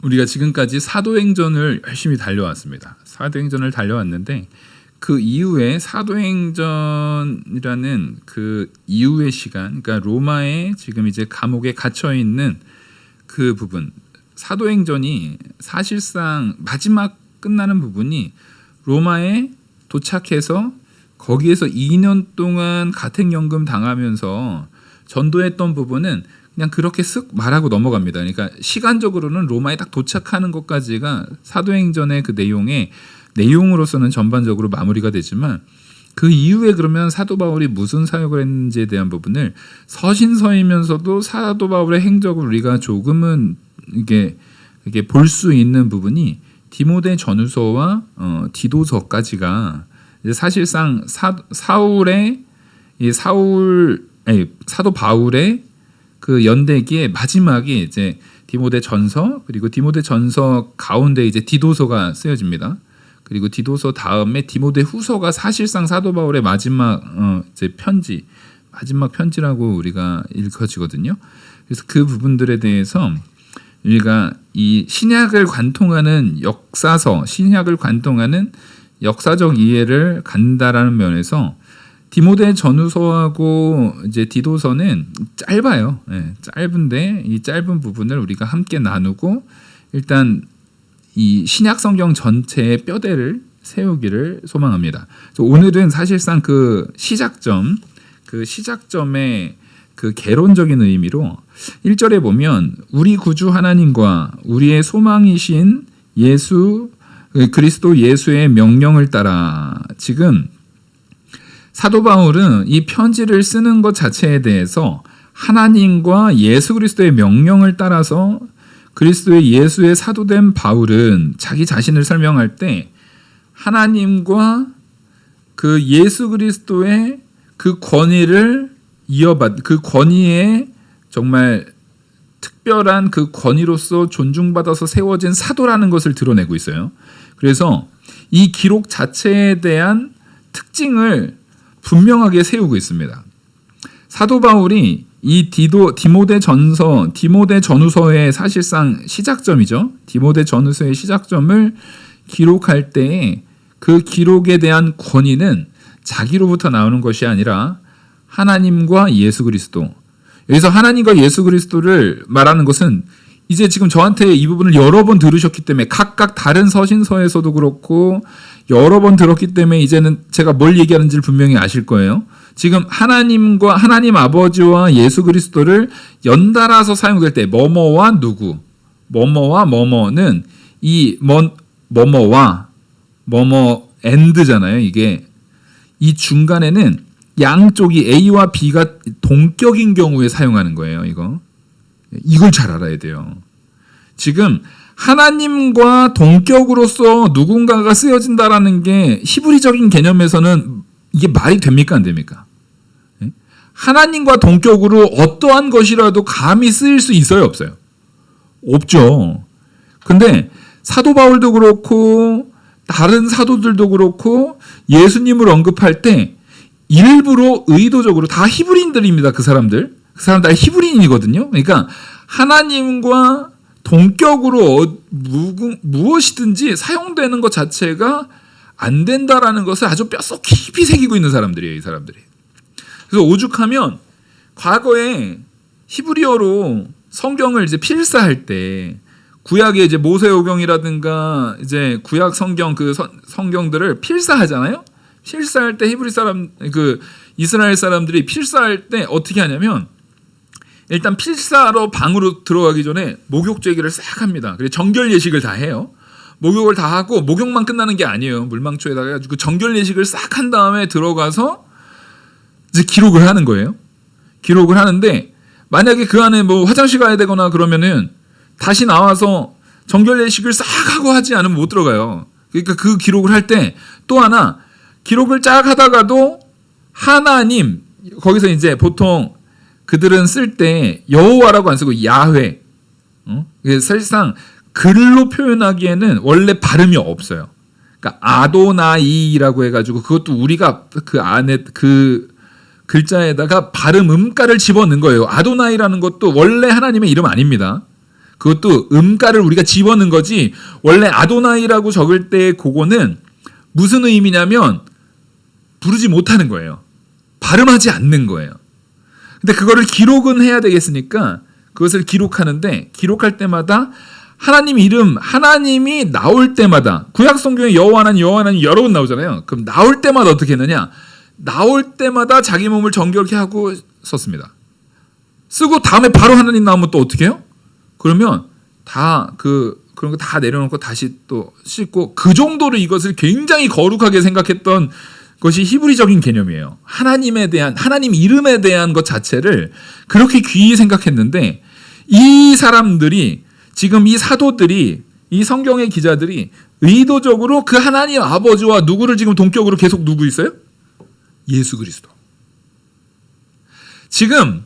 우리가 지금까지 사도행전을 열심히 달려왔습니다. 사도행전을 달려왔는데 그 이후에 사도행전이라는 그 이후의 시간, 그러니까 로마에 지금 이제 감옥에 갇혀 있는 그 부분, 사도행전이 사실상 마지막 끝나는 부분이 로마에 도착해서 거기에서 2년 동안 가택연금 당하면서 전도했던 부분은 그냥 그렇게 쓱 말하고 넘어갑니다. 그러니까 시간적으로는 로마에 딱 도착하는 것까지가 사도행전의 그 내용으로서는 전반적으로 마무리가 되지만 그 이후에 그러면 사도 바울이 무슨 사역을 했는지에 대한 부분을 서신서이면서도 사도 바울의 행적을 우리가 조금은 이게 볼 수 있는 부분이 디모데 전후서와 디도서까지가 사실상 사도 바울의 그 연대기의 마지막이 이제 디모데 전서, 그리고 디모데 전서 가운데 이제 디도서가 쓰여집니다. 그리고 디도서 다음에 디모데 후서가 사실상 사도 바울의 마지막 이제 마지막 편지라고 우리가 읽어지거든요. 그래서 그 부분들에 대해서 우리가 이 신약을 관통하는 신약을 관통하는 역사적 이해를 간다라는 면에서 디모데 전후서하고 이제 디도서는 짧아요. 네, 짧은데 이 짧은 부분을 우리가 함께 나누고 일단 이 신약 성경 전체의 뼈대를 세우기를 소망합니다. 오늘은 사실상 그 시작점의 그 개론적인 의미로 1절에 보면 우리 구주 하나님과 우리의 소망이신 그리스도 예수의 명령을 따라, 지금 사도 바울은 이 편지를 쓰는 것 자체에 대해서 하나님과 예수 그리스도의 명령을 따라서 그리스도의 예수의 사도된 바울은 자기 자신을 설명할 때 하나님과 그 예수 그리스도의 그 권위를 그 권위에 정말 특별한 그 권위로서 존중받아서 세워진 사도라는 것을 드러내고 있어요. 그래서 이 기록 자체에 대한 특징을 분명하게 세우고 있습니다. 사도 바울이 이 디모데 전후서의 사실상 시작점이죠. 디모데 전후서의 시작점을 기록할 때에 그 기록에 대한 권위는 자기로부터 나오는 것이 아니라 하나님과 예수 그리스도. 여기서 하나님과 예수 그리스도를 말하는 것은 이제 지금 저한테 이 부분을 여러 번 들으셨기 때문에 각각 다른 서신서에서도 그렇고 여러 번 들었기 때문에 이제는 제가 뭘 얘기하는지를 분명히 아실 거예요. 지금 하나님 아버지와 예수 그리스도를 연달아서 사용될 때 뭐뭐와 누구, 뭐뭐와 뭐뭐는 이 뭐뭐와 뭐뭐 and잖아요. 이게 이 중간에는 양쪽이 A와 B가 동격인 경우에 사용하는 거예요. 이걸 잘 알아야 돼요. 지금 하나님과 동격으로서 누군가가 쓰여진다라는 게 히브리적인 개념에서는 이게 말이 됩니까 안 됩니까? 하나님과 동격으로 어떠한 것이라도 감히 쓰일 수 있어요 없어요? 없죠. 근데 사도 바울도 그렇고 다른 사도들도 그렇고 예수님을 언급할 때 일부러 의도적으로 다 히브리인들입니다. 그 사람들 다 히브리인이거든요. 그러니까 하나님과 동격으로 무엇이든지 사용되는 것 자체가 안 된다라는 것을 아주 뼛속 깊이 새기고 있는 사람들이에요. 이 사람들이. 그래서 오죽하면 과거에 히브리어로 성경을 이제 필사할 때 구약의 이제 모세오경이라든가 이제 구약 성경 그 성경들을 필사하잖아요. 필사할 때 이스라엘 사람들이 필사할 때 어떻게 하냐면 일단 필사로 방으로 들어가기 전에 목욕 제기를 싹 합니다. 그래서 정결 예식을 다 해요. 목욕을 다 하고 목욕만 끝나는 게 아니에요. 물망초에다가 해가지고 정결 예식을 싹 한 다음에 들어가서 이제 기록을 하는 거예요. 기록을 하는데 만약에 그 안에 뭐 화장실 가야 되거나 그러면은 다시 나와서 정결 예식을 싹 하고 하지 않으면 못 들어가요. 그러니까 그 기록을 할 때 또 하나 기록을 쫙 하다가도 하나님 거기서 이제 보통 그들은 쓸 때 여호와라고 안 쓰고 야훼. 사실상 글로 표현하기에는 원래 발음이 없어요. 그러니까 아도나이라고 해가지고 그것도 우리가 그 안에 그 글자에다가 발음 음가를 집어넣은 거예요. 아도나이라는 것도 원래 하나님의 이름 아닙니다. 그것도 음가를 우리가 집어넣은 거지 원래 아도나이라고 적을 때 그거는 무슨 의미냐면 부르지 못하는 거예요. 발음하지 않는 거예요. 근데 그거를 기록은 해야 되겠으니까 그것을 기록하는데 기록할 때마다 하나님 이름, 하나님이 나올 때마다 구약 성경에 여호와 하나님 여러 번 나오잖아요. 그럼 나올 때마다 어떻게 했느냐? 나올 때마다 자기 몸을 정결케 하고 썼습니다. 쓰고 다음에 바로 하나님 나오면 또 어떻게 해요? 그러면 그런 거 다 내려놓고 다시 또 씻고 그 정도로 이것을 굉장히 거룩하게 생각했던 것이 히브리적인 개념이에요. 하나님에 대한 하나님 이름에 대한 것 자체를 그렇게 귀히 생각했는데 이 사람들이 지금 이 사도들이 이 성경의 기자들이 의도적으로 그 하나님 아버지와 누구를 지금 동격으로 계속 누구 있어요? 예수 그리스도. 지금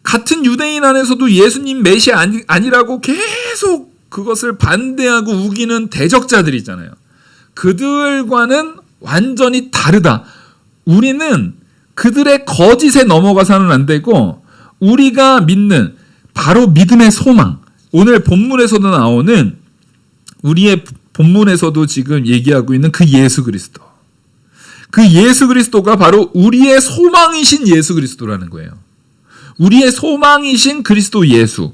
같은 유대인 안에서도 예수님 메시아 아니라고 계속 그것을 반대하고 우기는 대적자들이 있잖아요. 그들과는 완전히 다르다. 우리는 그들의 거짓에 넘어가서는 안 되고 우리가 믿는 바로 믿음의 소망. 오늘 본문에서도 나오는 우리의 본문에서도 지금 얘기하고 있는 그 예수 그리스도. 그 예수 그리스도가 바로 우리의 소망이신 예수 그리스도라는 거예요. 우리의 소망이신 그리스도 예수.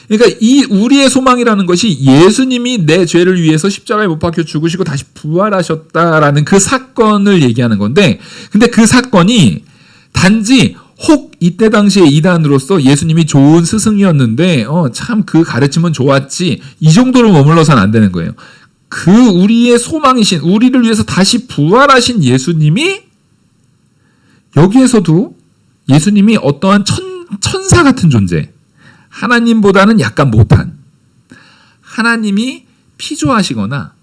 그러니까 이 우리의 소망이라는 것이 예수님이 내 죄를 위해서 십자가에 못 박혀 죽으시고 다시 부활하셨다라는 그 사건을 얘기하는 건데, 근데 그 사건이 단지 혹 이때 당시에 이단으로서 예수님이 좋은 스승이었는데 참 그 가르침은 좋았지 이 정도로 머물러서는 안 되는 거예요. 그 우리의 소망이신 우리를 위해서 다시 부활하신 예수님이 여기에서도 예수님이 어떠한 천사 같은 존재, 하나님보다는 약간 못한, 하나님이 피조하시거나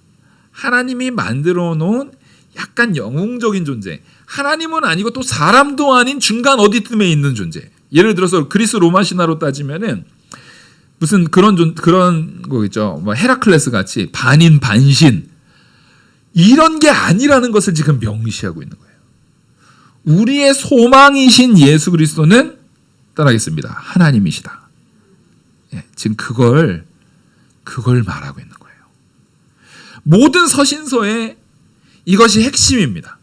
하나님이 만들어 놓은 약간 영웅적인 존재, 하나님은 아니고 또 사람도 아닌 중간 어디쯤에 있는 존재. 예를 들어서 그리스 로마 신화로 따지면은 무슨 그런 거 있죠. 뭐 헤라클레스 같이 반인 반신 이런 게 아니라는 것을 지금 명시하고 있는 거예요. 우리의 소망이신 예수 그리스도는 따라하겠습니다. 하나님이시다. 예, 지금 그걸 말하고 있는 거예요. 모든 서신서에 이것이 핵심입니다.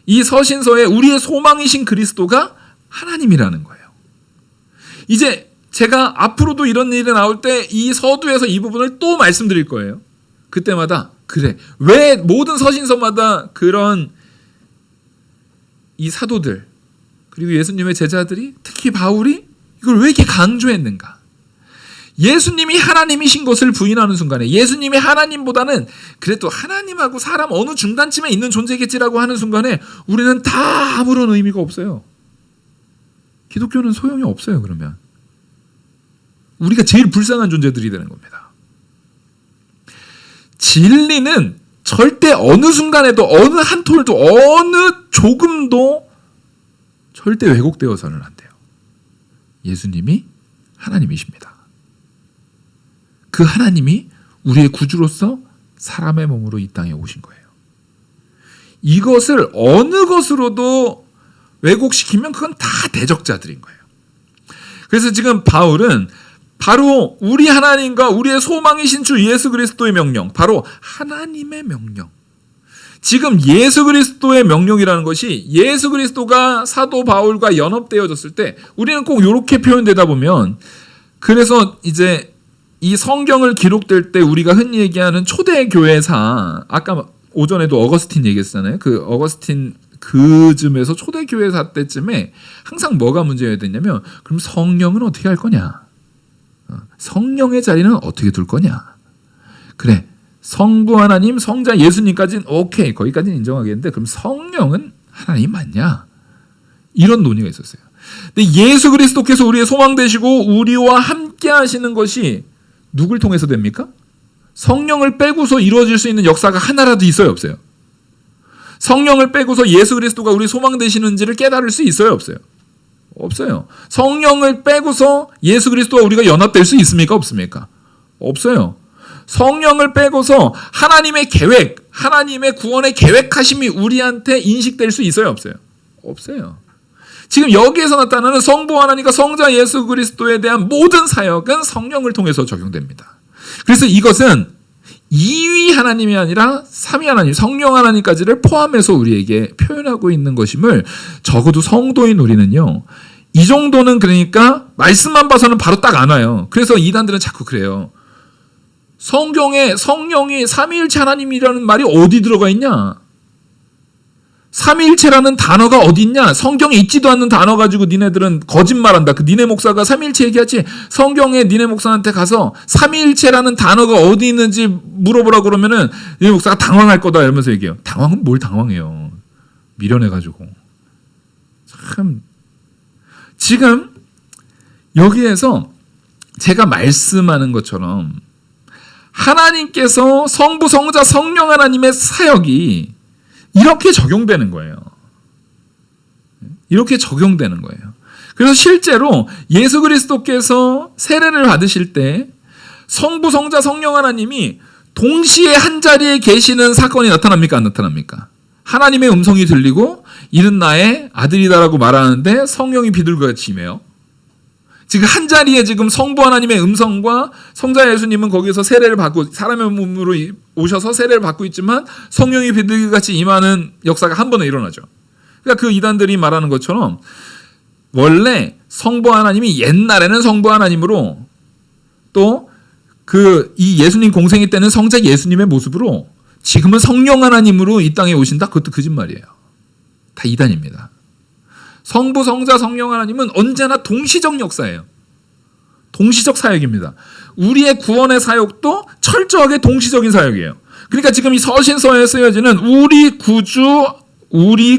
이 서신서에 우리의 소망이신 그리스도가 하나님이라는 거예요. 이제 제가 앞으로도 이런 일이 나올 때 이 서두에서 이 부분을 또 말씀드릴 거예요. 그때마다 그래. 왜 모든 서신서마다 그런 이 사도들 그리고 예수님의 제자들이 특히 바울이 이걸 왜 이렇게 강조했는가? 예수님이 하나님이신 것을 부인하는 순간에 예수님이 하나님보다는 그래도 하나님하고 사람 어느 중간쯤에 있는 존재겠지라고 하는 순간에 우리는 다 아무런 의미가 없어요. 기독교는 소용이 없어요. 그러면 우리가 제일 불쌍한 존재들이 되는 겁니다. 진리는 절대 어느 순간에도 어느 한 톨도 어느 조금도 절대 왜곡되어서는 안 돼요. 예수님이 하나님이십니다. 그 하나님이 우리의 구주로서 사람의 몸으로 이 땅에 오신 거예요. 이것을 어느 것으로도 왜곡시키면 그건 다 대적자들인 거예요. 그래서 지금 바울은 바로 우리 하나님과 우리의 소망이신 주 예수 그리스도의 명령, 바로 하나님의 명령. 지금 예수 그리스도의 명령이라는 것이 예수 그리스도가 사도 바울과 연합되어졌을 때 우리는 꼭 이렇게 표현되다 보면 그래서 이제 이 성경을 기록될 때 우리가 흔히 얘기하는 초대교회사, 아까 오전에도 어거스틴 얘기했잖아요. 그 어거스틴 그쯤에서 초대교회사 때쯤에 항상 뭐가 문제가 됐냐면 그럼 성령은 어떻게 할 거냐? 성령의 자리는 어떻게 둘 거냐? 그래, 성부 하나님, 성자 예수님까지는 오케이, 거기까지는 인정하겠는데 그럼 성령은 하나님 맞냐? 이런 논의가 있었어요. 근데 예수 그리스도께서 우리의 소망 되시고 우리와 함께 하시는 것이 누굴 통해서 됩니까? 성령을 빼고서 이루어질 수 있는 역사가 하나라도 있어요, 없어요? 성령을 빼고서 예수 그리스도가 우리 소망 되시는지를 깨달을 수 있어요, 없어요? 없어요. 성령을 빼고서 예수 그리스도와 우리가 연합될 수 있습니까? 없습니까? 없어요. 성령을 빼고서 하나님의 계획, 하나님의 구원의 계획하심이 우리한테 인식될 수 있어요? 없어요? 없어요. 지금 여기에서 나타나는 성부 하나님과 성자 예수 그리스도에 대한 모든 사역은 성령을 통해서 적용됩니다. 그래서 이것은 2위 하나님이 아니라 3위 하나님, 성령 하나님까지를 포함해서 우리에게 표현하고 있는 것임을 적어도 성도인 우리는요, 이 정도는 그러니까 말씀만 봐서는 바로 딱 안 와요. 그래서 이단들은 자꾸 그래요. 성경에 성령이 삼위일체 하나님이라는 말이 어디 들어가 있냐? 삼위일체라는 단어가 어디 있냐? 성경에 있지도 않는 단어 가지고 니네들은 거짓말한다. 그 니네 목사가 삼위일체 얘기하지. 성경에 니네 목사한테 가서 삼위일체라는 단어가 어디 있는지 물어보라 그러면은 니네 목사가 당황할 거다 이러면서 얘기해요. 당황은 뭘 당황해요. 미련해가지고. 참. 지금 여기에서 제가 말씀하는 것처럼 하나님께서 성부, 성자, 성령 하나님의 사역이 이렇게 적용되는 거예요. 이렇게 적용되는 거예요. 그래서 실제로 예수 그리스도께서 세례를 받으실 때 성부, 성자, 성령 하나님이 동시에 한 자리에 계시는 사건이 나타납니까? 안 나타납니까? 하나님의 음성이 들리고 이는 나의 아들이다라고 말하는데 성령이 비둘기같이 임해요. 지금 한 자리에 지금 성부 하나님의 음성과 성자 예수님은 거기서 세례를 받고 사람의 몸으로 오셔서 세례를 받고 있지만 성령이 비둘기같이 임하는 역사가 한 번에 일어나죠. 그러니까 그 이단들이 말하는 것처럼 원래 성부 하나님이 옛날에는 성부 하나님으로 또 그 이 예수님 공생애 때는 성자 예수님의 모습으로 지금은 성령 하나님으로 이 땅에 오신다? 그것도 거짓말이에요. 다 이단입니다. 성부, 성자, 성령 하나님은 언제나 동시적 역사예요. 동시적 사역입니다. 우리의 구원의 사역도 철저하게 동시적인 사역이에요. 그러니까 지금 이 서신서에 쓰여지는 우리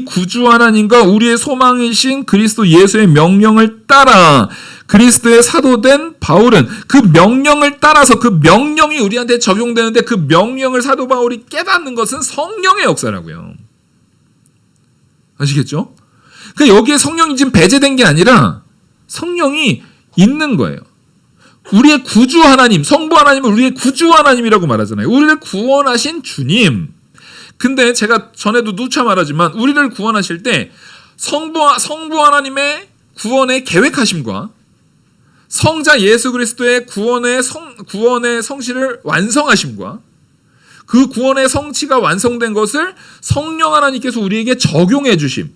구주 하나님과 우리의 소망이신 그리스도 예수의 명령을 따라 그리스도의 사도된 바울은 그 명령을 따라서 그 명령이 우리한테 적용되는데 그 명령을 사도 바울이 깨닫는 것은 성령의 역사라고요. 아시겠죠? 그러니까 여기에 성령이 지금 배제된 게 아니라 성령이 있는 거예요. 우리의 구주 하나님, 성부 하나님은 우리의 구주 하나님이라고 말하잖아요. 우리를 구원하신 주님. 근데 제가 전에도 누차 말하지만 우리를 구원하실 때 성부 하나님의 구원의 계획하심과 성자 예수 그리스도의 구원의 성실을 완성하심과 그 구원의 성취가 완성된 것을 성령 하나님께서 우리에게 적용해 주심.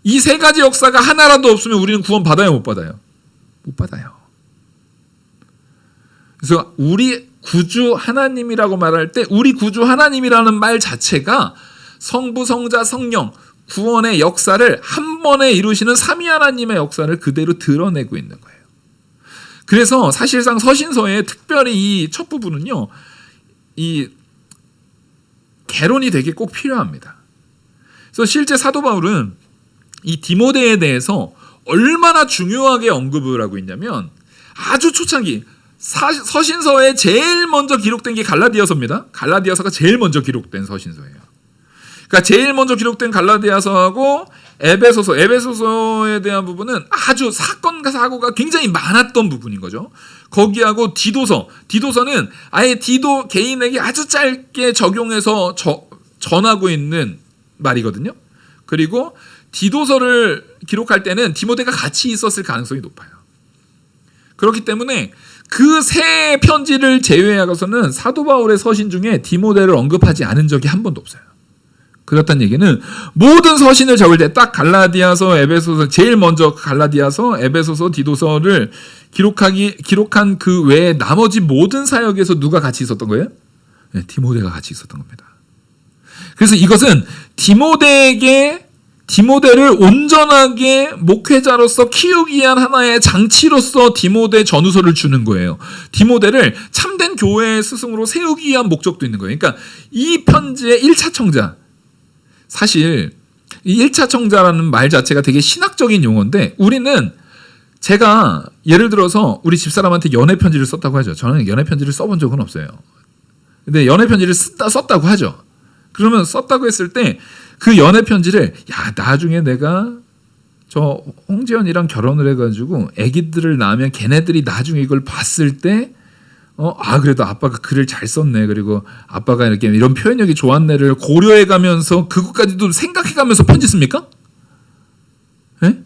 이 세 가지 역사가 하나라도 없으면 우리는 구원 받아요, 못 받아요? 못 받아요. 그래서 우리 구주 하나님이라고 말할 때 우리 구주 하나님이라는 말 자체가 성부, 성자, 성령 구원의 역사를 한 번에 이루시는 삼위 하나님의 역사를 그대로 드러내고 있는 거예요. 그래서 사실상 서신서에 특별히 이 첫 부분은요, 이 개론이 되게 꼭 필요합니다. 그래서 실제 사도 바울은 이 디모데에 대해서 얼마나 중요하게 언급을 하고 있냐면 아주 초창기 서신서에 제일 먼저 기록된 게 갈라디아서입니다. 갈라디아서가 제일 먼저 기록된 서신서예요. 그러니까 제일 먼저 기록된 갈라디아서하고 에베소서에 대한 부분은 아주 사건과 사고가 굉장히 많았던 부분인 거죠. 거기하고 디도서는 아예 디도 개인에게 아주 짧게 적용해서 전하고 있는 말이거든요. 그리고 디도서를 기록할 때는 디모데가 같이 있었을 가능성이 높아요. 그렇기 때문에 그 세 편지를 제외하고서는 사도 바울의 서신 중에 디모데를 언급하지 않은 적이 한 번도 없어요. 그렇다는 얘기는 모든 서신을 적을 때 딱 갈라디아서, 에베소서, 제일 먼저 갈라디아서, 에베소서, 디도서를 기록한 그 외에 나머지 모든 사역에서 누가 같이 있었던 거예요? 네, 디모데가 같이 있었던 겁니다. 그래서 이것은 디모데를 온전하게 목회자로서 키우기 위한 하나의 장치로서 디모데 전후서를 주는 거예요. 디모데를 참된 교회의 스승으로 세우기 위한 목적도 있는 거예요. 그러니까 이 편지의 1차 청자, 사실 이 1차 청자라는 말 자체가 되게 신학적인 용어인데 우리는 제가 예를 들어서 우리 집사람한테 연애 편지를 썼다고 하죠. 저는 연애 편지를 써본 적은 없어요. 근데 연애 편지를 썼다고 하죠. 그러면 썼다고 했을 때 그 연애 편지를 나중에 내가 저 홍지연이랑 결혼을 해가지고 아기들을 낳으면 걔네들이 나중에 이걸 봤을 때 그래도 아빠가 글을 잘 썼네. 그리고 아빠가 이렇게 이런 표현력이 좋았네를 고려해가면서 그것까지도 생각해가면서 편지 씁니까? 네?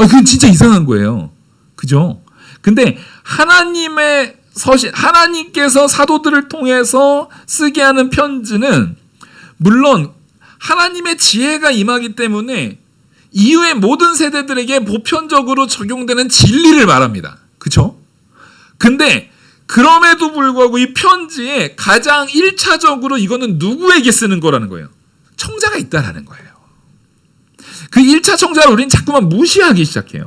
그건 진짜 이상한 거예요. 그죠? 근데 하나님의 서신, 하나님께서 사도들을 통해서 쓰게 하는 편지는 물론 하나님의 지혜가 임하기 때문에 이후의 모든 세대들에게 보편적으로 적용되는 진리를 말합니다. 그렇죠? 근데 그럼에도 불구하고 이 편지에 가장 1차적으로 이거는 누구에게 쓰는 거라는 거예요. 청자가 있다라는 거예요. 그 1차 청자를 우리는 자꾸만 무시하기 시작해요.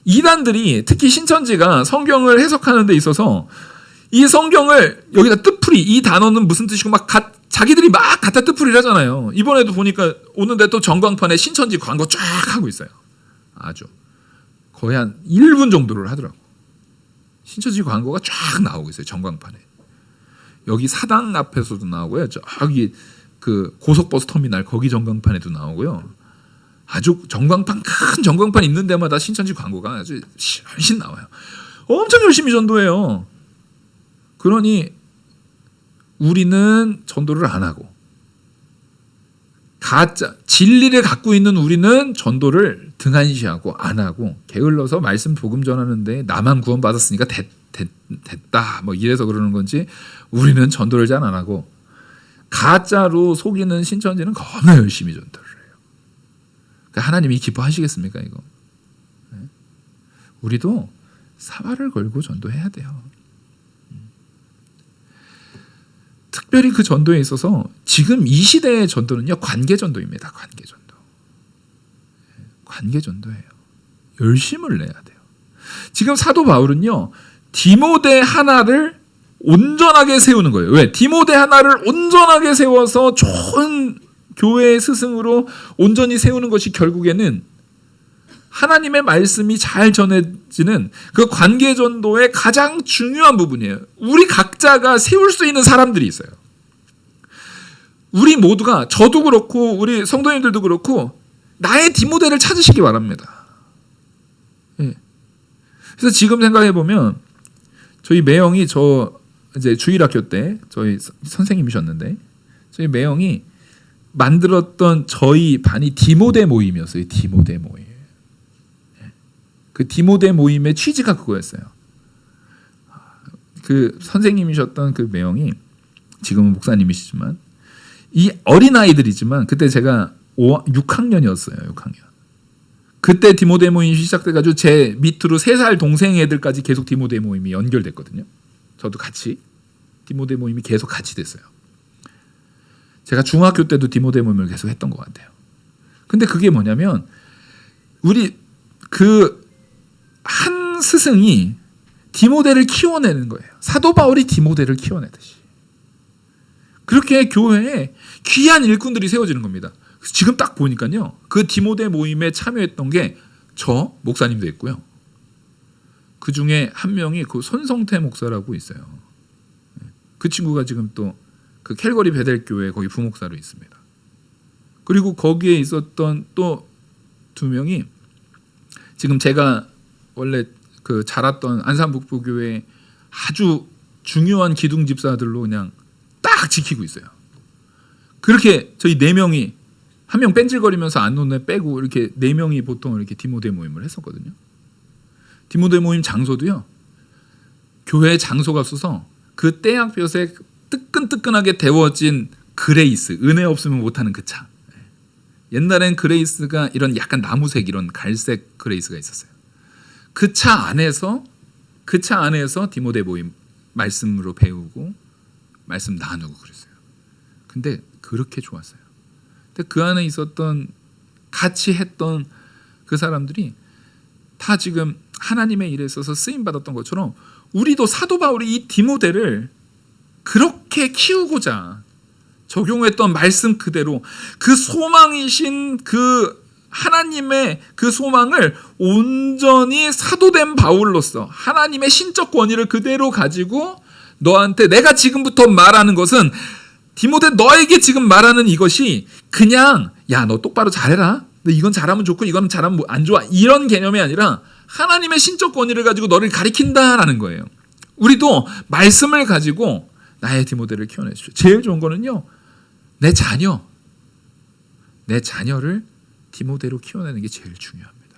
이단들이 특히 신천지가 성경을 해석하는 데 있어서 이 성경을 여기다 뜻풀이, 이 단어는 무슨 뜻이고 막 자기들이 막 갖다 뜻풀이를 하잖아요. 이번에도 보니까 오는데 또 전광판에 신천지 광고 쫙 하고 있어요. 아주 거의 한 1분 정도를 하더라고. 신천지 광고가 쫙 나오고 있어요. 전광판에. 여기 사당 앞에서도 나오고요. 저기 그 고속버스 터미널 거기 전광판에도 나오고요. 아주 전광판, 큰 전광판 있는 데마다 신천지 광고가 아주 훨씬 나와요. 엄청 열심히 전도해요. 그러니 우리는 전도를 안 하고 가짜 진리를 갖고 있는 우리는 전도를 등한시하고 안 하고 게을러서 말씀 복음 전하는데 나만 구원받았으니까 됐다 뭐 이래서 그러는 건지 우리는 전도를 잘 안 하고 가짜로 속이는 신천지는 겁나 열심히 전도를 해요. 그러니까 하나님이 기뻐하시겠습니까 이거? 네? 우리도 사활을 걸고 전도해야 돼요. 특별히 그 전도에 있어서 지금 이 시대의 전도는요, 관계 전도입니다. 관계 전도. 관계 전도예요. 열심을 내야 돼요. 지금 사도 바울은요, 디모데 하나를 온전하게 세우는 거예요. 왜? 디모데 하나를 온전하게 세워서 좋은 교회의 스승으로 온전히 세우는 것이 결국에는 하나님의 말씀이 잘 전해지는 그 관계 전도의 가장 중요한 부분이에요. 우리 각자가 세울 수 있는 사람들이 있어요. 우리 모두가, 저도 그렇고 우리 성도님들도 그렇고 나의 디모데를 찾으시기 바랍니다. 예. 그래서 지금 생각해 보면 저희 매형이 저 이제 주일학교 때 저희 선생님이셨는데 저희 매형이 만들었던 저희 반이 디모데 모임이었어요. 디모데 모임. 그 디모데 모임의 취지가 그거였어요. 그 선생님이셨던 그 매형이 지금은 목사님이시지만 이 어린아이들이지만 그때 제가 6학년이었어요. 6학년. 그때 디모데 모임이 시작돼가지고 제 밑으로 3살 동생 애들까지 계속 디모데 모임이 연결됐거든요. 저도 같이 디모데 모임이 계속 같이 됐어요. 제가 중학교 때도 디모데 모임을 계속 했던 것 같아요. 근데 그게 뭐냐면 우리 그 한 스승이 디모데를 키워내는 거예요. 사도 바울이 디모데를 키워내듯이. 그렇게 교회에 귀한 일꾼들이 세워지는 겁니다. 지금 딱 보니까요. 그 디모데 모임에 참여했던 게 저 목사님도 있고요. 그 중에 한 명이 그 손성태 목사라고 있어요. 그 친구가 지금 또 그 캘거리 베델 교회 거기 부목사로 있습니다. 그리고 거기에 있었던 또 2명이 지금 제가 원래 그 자랐던 안산북부교회 아주 중요한 기둥 집사들로 그냥 딱 지키고 있어요. 그렇게 저희 4명이 한 명 뺀질거리면서 안 놓네 빼고 이렇게 4명이 보통 이렇게 디모데 모임을 했었거든요. 디모데 모임 장소도요. 교회에 장소가 없어서 그 떼약볕에 뜨끈뜨끈하게 데워진 그레이스, 은혜 없으면 못하는 그 차. 옛날엔 그레이스가 이런 약간 나무색 이런 갈색 그레이스가 있었어요. 그 차 안에서 디모데 모임 말씀으로 배우고 말씀 나누고 그랬어요. 근데 그렇게 좋았어요. 근데 그 안에 있었던 같이 했던 그 사람들이 다 지금 하나님의 일에 있어서 쓰임 받았던 것처럼 우리도 사도 바울이 이 디모데를 그렇게 키우고자 적용했던 말씀 그대로 그 소망이신 그 하나님의 그 소망을 온전히 사도된 바울로서 하나님의 신적 권위를 그대로 가지고 너한테 내가 지금부터 말하는 것은 디모데 너에게 지금 말하는 이것이 그냥 야 너 똑바로 잘해라. 너 이건 잘하면 좋고 이건 잘하면 안 좋아. 이런 개념이 아니라 하나님의 신적 권위를 가지고 너를 가리킨다라는 거예요. 우리도 말씀을 가지고 나의 디모데를 키워내십시오. 제일 좋은 거는요. 내 자녀를 디모데로 키워내는 게 제일 중요합니다.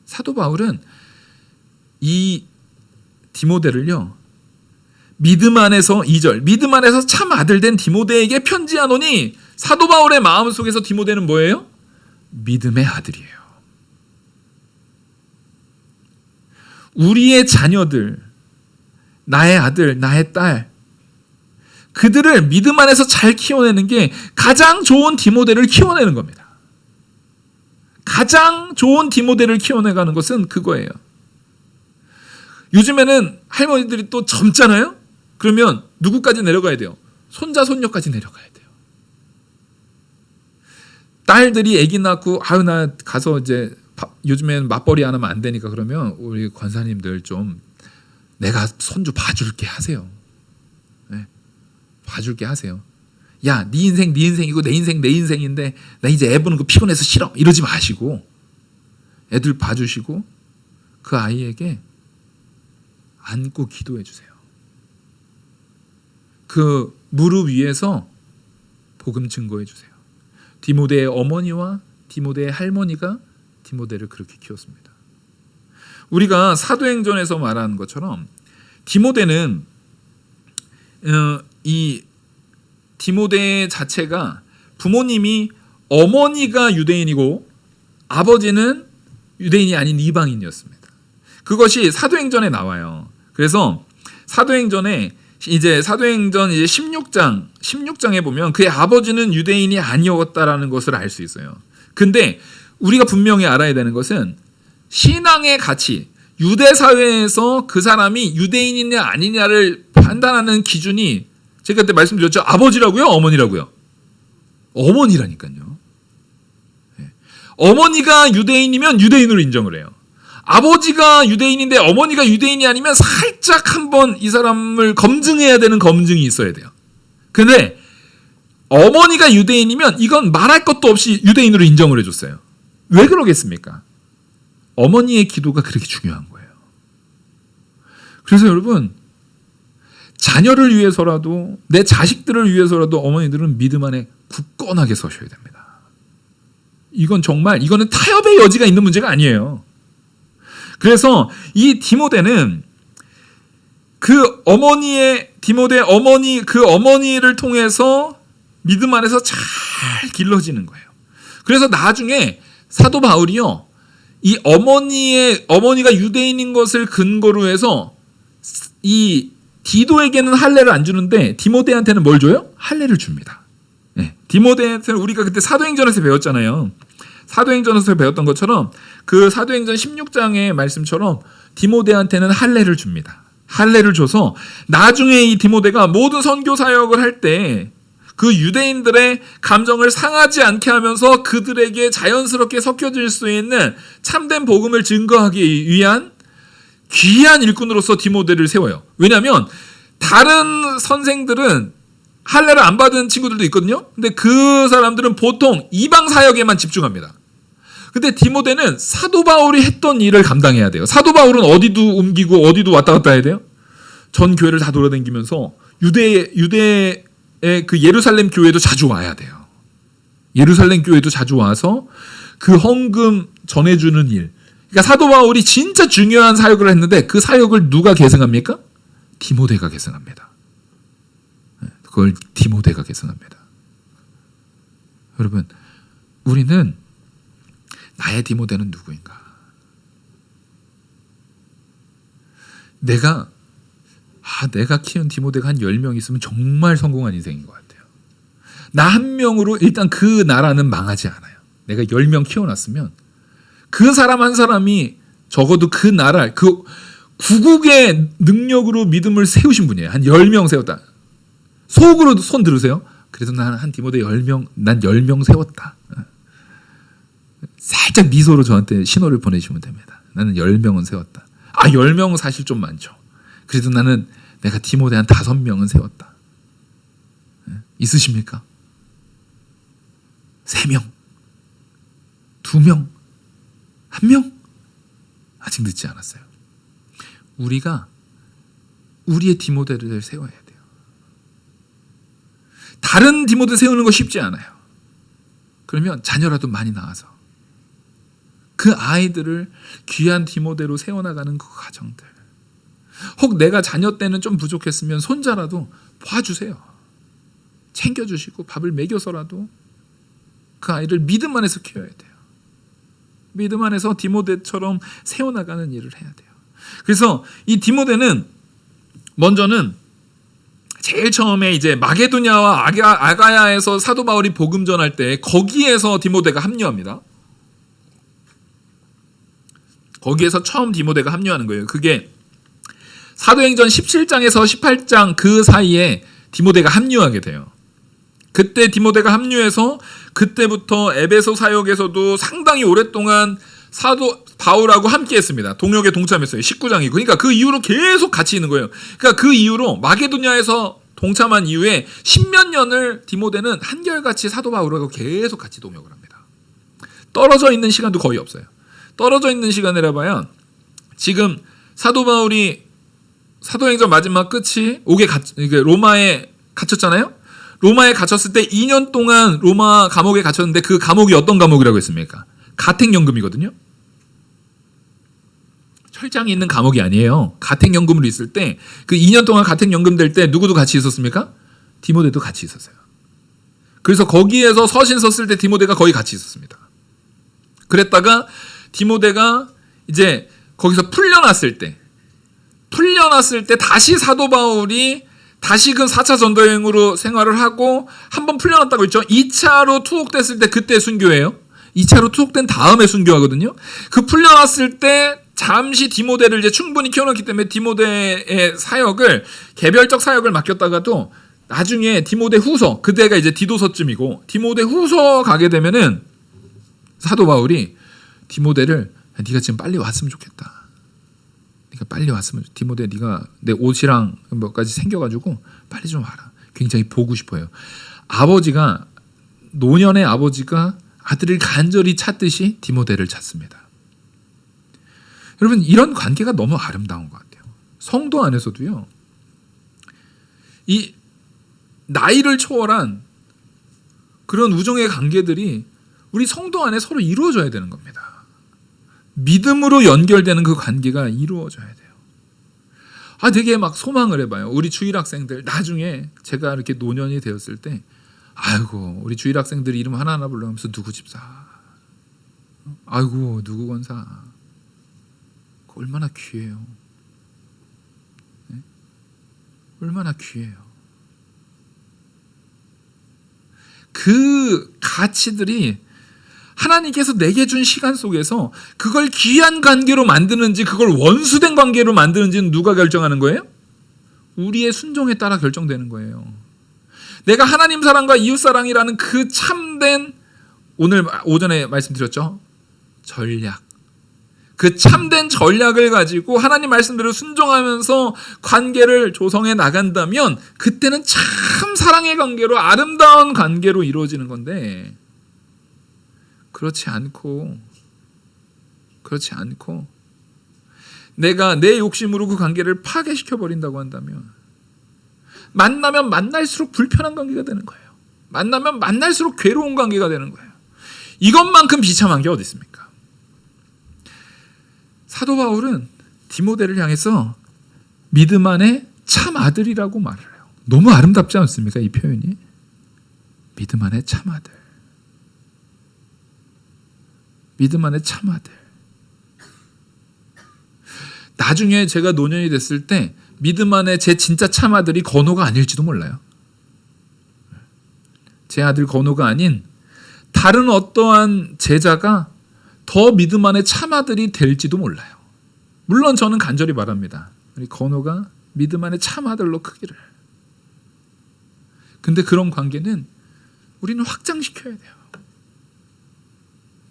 사도 바울은 이 디모데를요, 믿음 안에서 2절, 믿음 안에서 참 아들 된 디모데에게 편지하노니, 사도 바울의 마음속에서 디모데는 뭐예요? 믿음의 아들이에요. 우리의 자녀들, 나의 아들, 나의 딸, 그들을 믿음 안에서 잘 키워내는 게 가장 좋은 디모데를 키워내는 겁니다. 가장 좋은 디모데를 키워내가는 것은 그거예요. 요즘에는 할머니들이 또 젊잖아요? 그러면 누구까지 내려가야 돼요? 손자, 손녀까지 내려가야 돼요. 딸들이 아기 낳고, 아유, 나 가서 이제, 요즘에는 맞벌이 안 하면 안 되니까, 그러면 우리 권사님들 좀 내가 손주 봐줄게 하세요. 네. 봐줄게 하세요. 야, 네 인생 네 인생이고 내 인생 내 인생인데 나 이제 애 보는 거 피곤해서 싫어, 이러지 마시고 애들 봐주시고 그 아이에게 안고 기도해 주세요. 그 무릎 위에서 복음 증거해 주세요. 디모데의 어머니와 디모데의 할머니가 디모데를 그렇게 키웠습니다. 우리가 사도행전에서 말하는 것처럼 디모데는 이 디모데 자체가 부모님이, 어머니가 유대인이고 아버지는 유대인이 아닌 이방인이었습니다. 그것이 사도행전에 나와요. 그래서 사도행전 이제 16장에 보면 그의 아버지는 유대인이 아니었다라는 것을 알 수 있어요. 근데 우리가 분명히 알아야 되는 것은 신앙의 가치, 유대 사회에서 그 사람이 유대인이냐 아니냐를 판단하는 기준이, 제가 그때 말씀드렸죠. 아버지라고요? 어머니라고요? 어머니라니까요. 어머니가 유대인이면 유대인으로 인정을 해요. 아버지가 유대인인데 어머니가 유대인이 아니면 살짝 한번 이 사람을 검증해야 되는 검증이 있어야 돼요. 근데 어머니가 유대인이면 이건 말할 것도 없이 유대인으로 인정을 해줬어요. 왜 그러겠습니까? 어머니의 기도가 그렇게 중요한 거예요. 그래서 여러분, 자녀를 위해서라도, 내 자식들을 위해서라도 어머니들은 믿음 안에 굳건하게 서셔야 됩니다. 이건 정말, 이거는 타협의 여지가 있는 문제가 아니에요. 그래서 이 디모데는 그 어머니의, 디모데 어머니, 그 어머니를 통해서 믿음 안에서 잘 길러지는 거예요. 그래서 나중에 사도 바울이요, 이 어머니가 유대인인 것을 근거로 해서 이 디도에게는 할례를 안 주는데 디모데한테는 뭘 줘요? 할례를 줍니다. 네. 디모데한테는 우리가 그때 사도행전에서 배웠잖아요. 사도행전에서 배웠던 것처럼 그 사도행전 16장의 말씀처럼 디모데한테는 할례를 줍니다. 할례를 줘서 나중에 이 디모데가 모든 선교 사역을 할 때 그 유대인들의 감정을 상하지 않게 하면서 그들에게 자연스럽게 섞여질 수 있는 참된 복음을 증거하기 위한 귀한 일꾼으로서 디모데를 세워요. 왜냐하면 다른 선생들은 할례를 안 받은 친구들도 있거든요. 근데 그 사람들은 보통 이방 사역에만 집중합니다. 근데 디모데는 사도 바울이 했던 일을 감당해야 돼요. 사도 바울은 어디도 옮기고 어디도 왔다 갔다 해야 돼요. 전 교회를 다 돌아다니면서 유대의 그 예루살렘 교회도 자주 와야 돼요. 예루살렘 교회도 자주 와서 그 헌금 전해주는 일. 그러니까 사도 바울이 진짜 중요한 사역을 했는데 그 사역을 누가 계승합니까? 디모데가 계승합니다. 그걸 디모데가 계승합니다. 여러분, 우리는 나의 디모데는 누구인가? 내가 키운 디모데가 한 10명 있으면 정말 성공한 인생인 것 같아요. 나 한 명으로 일단 그 나라는 망하지 않아요. 내가 10명 키워놨으면 그 사람 한 사람이 적어도 그 나라, 그 구국의 능력으로 믿음을 세우신 분이에요. 한 10명 세웠다. 속으로 손 들으세요. 그래서 나는 한 디모데 10명, 난 10명 세웠다. 살짝 미소로 저한테 신호를 보내주시면 됩니다. 나는 10명은 세웠다. 10명은 사실 좀 많죠. 그래도 내가 디모데 한 5명은 세웠다. 있으십니까? 3명? 2명? 1명? 아직 늦지 않았어요. 우리가 우리의 디모데를 세워야 돼요. 다른 디모데 세우는 거 쉽지 않아요. 그러면 자녀라도 많이 낳아서 그 아이들을 귀한 디모데로 세워나가는 그 과정들. 혹 내가 자녀 때는 좀 부족했으면 손자라도 봐주세요. 챙겨주시고 밥을 먹여서라도 그 아이를 믿음 안에서 키워야 돼요. 믿음 안에서 디모데처럼 세워나가는 일을 해야 돼요. 그래서 이 디모데는 먼저는 제일 처음에 이제 마게도냐와 아가야에서 사도 바울이 복음 전할 때 거기에서 디모데가 합류합니다. 거기에서 처음 디모데가 합류하는 거예요. 그게 사도행전 17장에서 18장 그 사이에 디모데가 합류하게 돼요. 그때 디모데가 합류해서 그때부터 에베소 사역에서도 상당히 오랫동안 사도 바울하고 함께 했습니다. 동역에 동참했어요. 19장이고. 그러니까 그 이후로 계속 같이 있는 거예요. 그러니까 그 이후로 마게도냐에서 동참한 이후에 10몇 년을 디모데는 한결같이 사도 바울하고 계속 같이 동역을 합니다. 떨어져 있는 시간도 거의 없어요. 떨어져 있는 시간이라 봐야 지금 사도 바울이 사도행전 마지막 끝이 로마에 갇혔잖아요. 로마에 갇혔을 때 2년 동안 로마 감옥에 갇혔는데 그 감옥이 어떤 감옥이라고 했습니까? 가택연금이거든요. 철장이 있는 감옥이 아니에요. 가택연금으로 있을 때 그 2년 동안 가택연금 될 때 누구도 같이 있었습니까? 디모데도 같이 있었어요. 그래서 거기에서 서신 썼을 때 디모데가 거의 같이 있었습니다. 그랬다가 디모데가 이제 거기서 풀려났을 때 다시 사도 바울이 다시금 4차 전도여행으로 생활을 하고 한번 풀려났다고 했죠. 2차로 투옥됐을 때 그때 순교해요. 2차로 투옥된 다음에 순교하거든요. 그 풀려났을 때 잠시 디모데를 이제 충분히 키워놨기 때문에 디모데의 사역을 개별적 사역을 맡겼다가도 나중에 디모데 후서 그때가 이제 디도서쯤이고 디모데 후서 가게 되면은 사도 바울이 디모데를 네가 지금 빨리 왔으면 좋겠다. 네가 빨리 왔으면 디모데 네가 내 옷이랑 몇 가지 생겨가지고 빨리 좀 와라. 굉장히 보고 싶어요. 아버지가 노년의 아버지가 아들을 간절히 찾듯이 디모데를 찾습니다. 여러분 이런 관계가 너무 아름다운 것 같아요. 성도 안에서도요. 이 나이를 초월한 그런 우정의 관계들이 우리 성도 안에 서로 이루어져야 되는 겁니다. 믿음으로 연결되는 그 관계가 이루어져야 돼요. 되게 막 소망을 해봐요. 우리 주일학생들 나중에 제가 이렇게 노년이 되었을 때 아이고 우리 주일학생들 이름 하나하나 불러가면서 누구 집사 아이고 누구 권사 얼마나 귀해요. 네? 얼마나 귀해요. 그 가치들이 하나님께서 내게 준 시간 속에서 그걸 귀한 관계로 만드는지 그걸 원수된 관계로 만드는지는 누가 결정하는 거예요? 우리의 순종에 따라 결정되는 거예요. 내가 하나님 사랑과 이웃 사랑이라는 그 참된 오늘 오전에 말씀드렸죠. 전략. 그 참된 전략을 가지고 하나님 말씀대로 순종하면서 관계를 조성해 나간다면 그때는 참 사랑의 관계로 아름다운 관계로 이루어지는 건데 그렇지 않고 내가 내 욕심으로 그 관계를 파괴시켜 버린다고 한다면 만나면 만날수록 불편한 관계가 되는 거예요. 만나면 만날수록 괴로운 관계가 되는 거예요. 이것만큼 비참한 게 어디 있습니까? 사도 바울은 디모데를 향해서 믿음 안에 참 아들이라고 말을 해요. 너무 아름답지 않습니까? 이 표현이. 믿음 안에 참 아들. 믿음 안에 참 아들. 나중에 제가 노년이 됐을 때 믿음 안에 제 진짜 참 아들이 건호가 아닐지도 몰라요. 제 아들 건호가 아닌 다른 어떠한 제자가 더 믿음 안에 참 아들이 될지도 몰라요. 물론 저는 간절히 바랍니다. 우리 건호가 믿음 안에 참 아들로 크기를. 근데 그런 관계는 우리는 확장시켜야 돼요.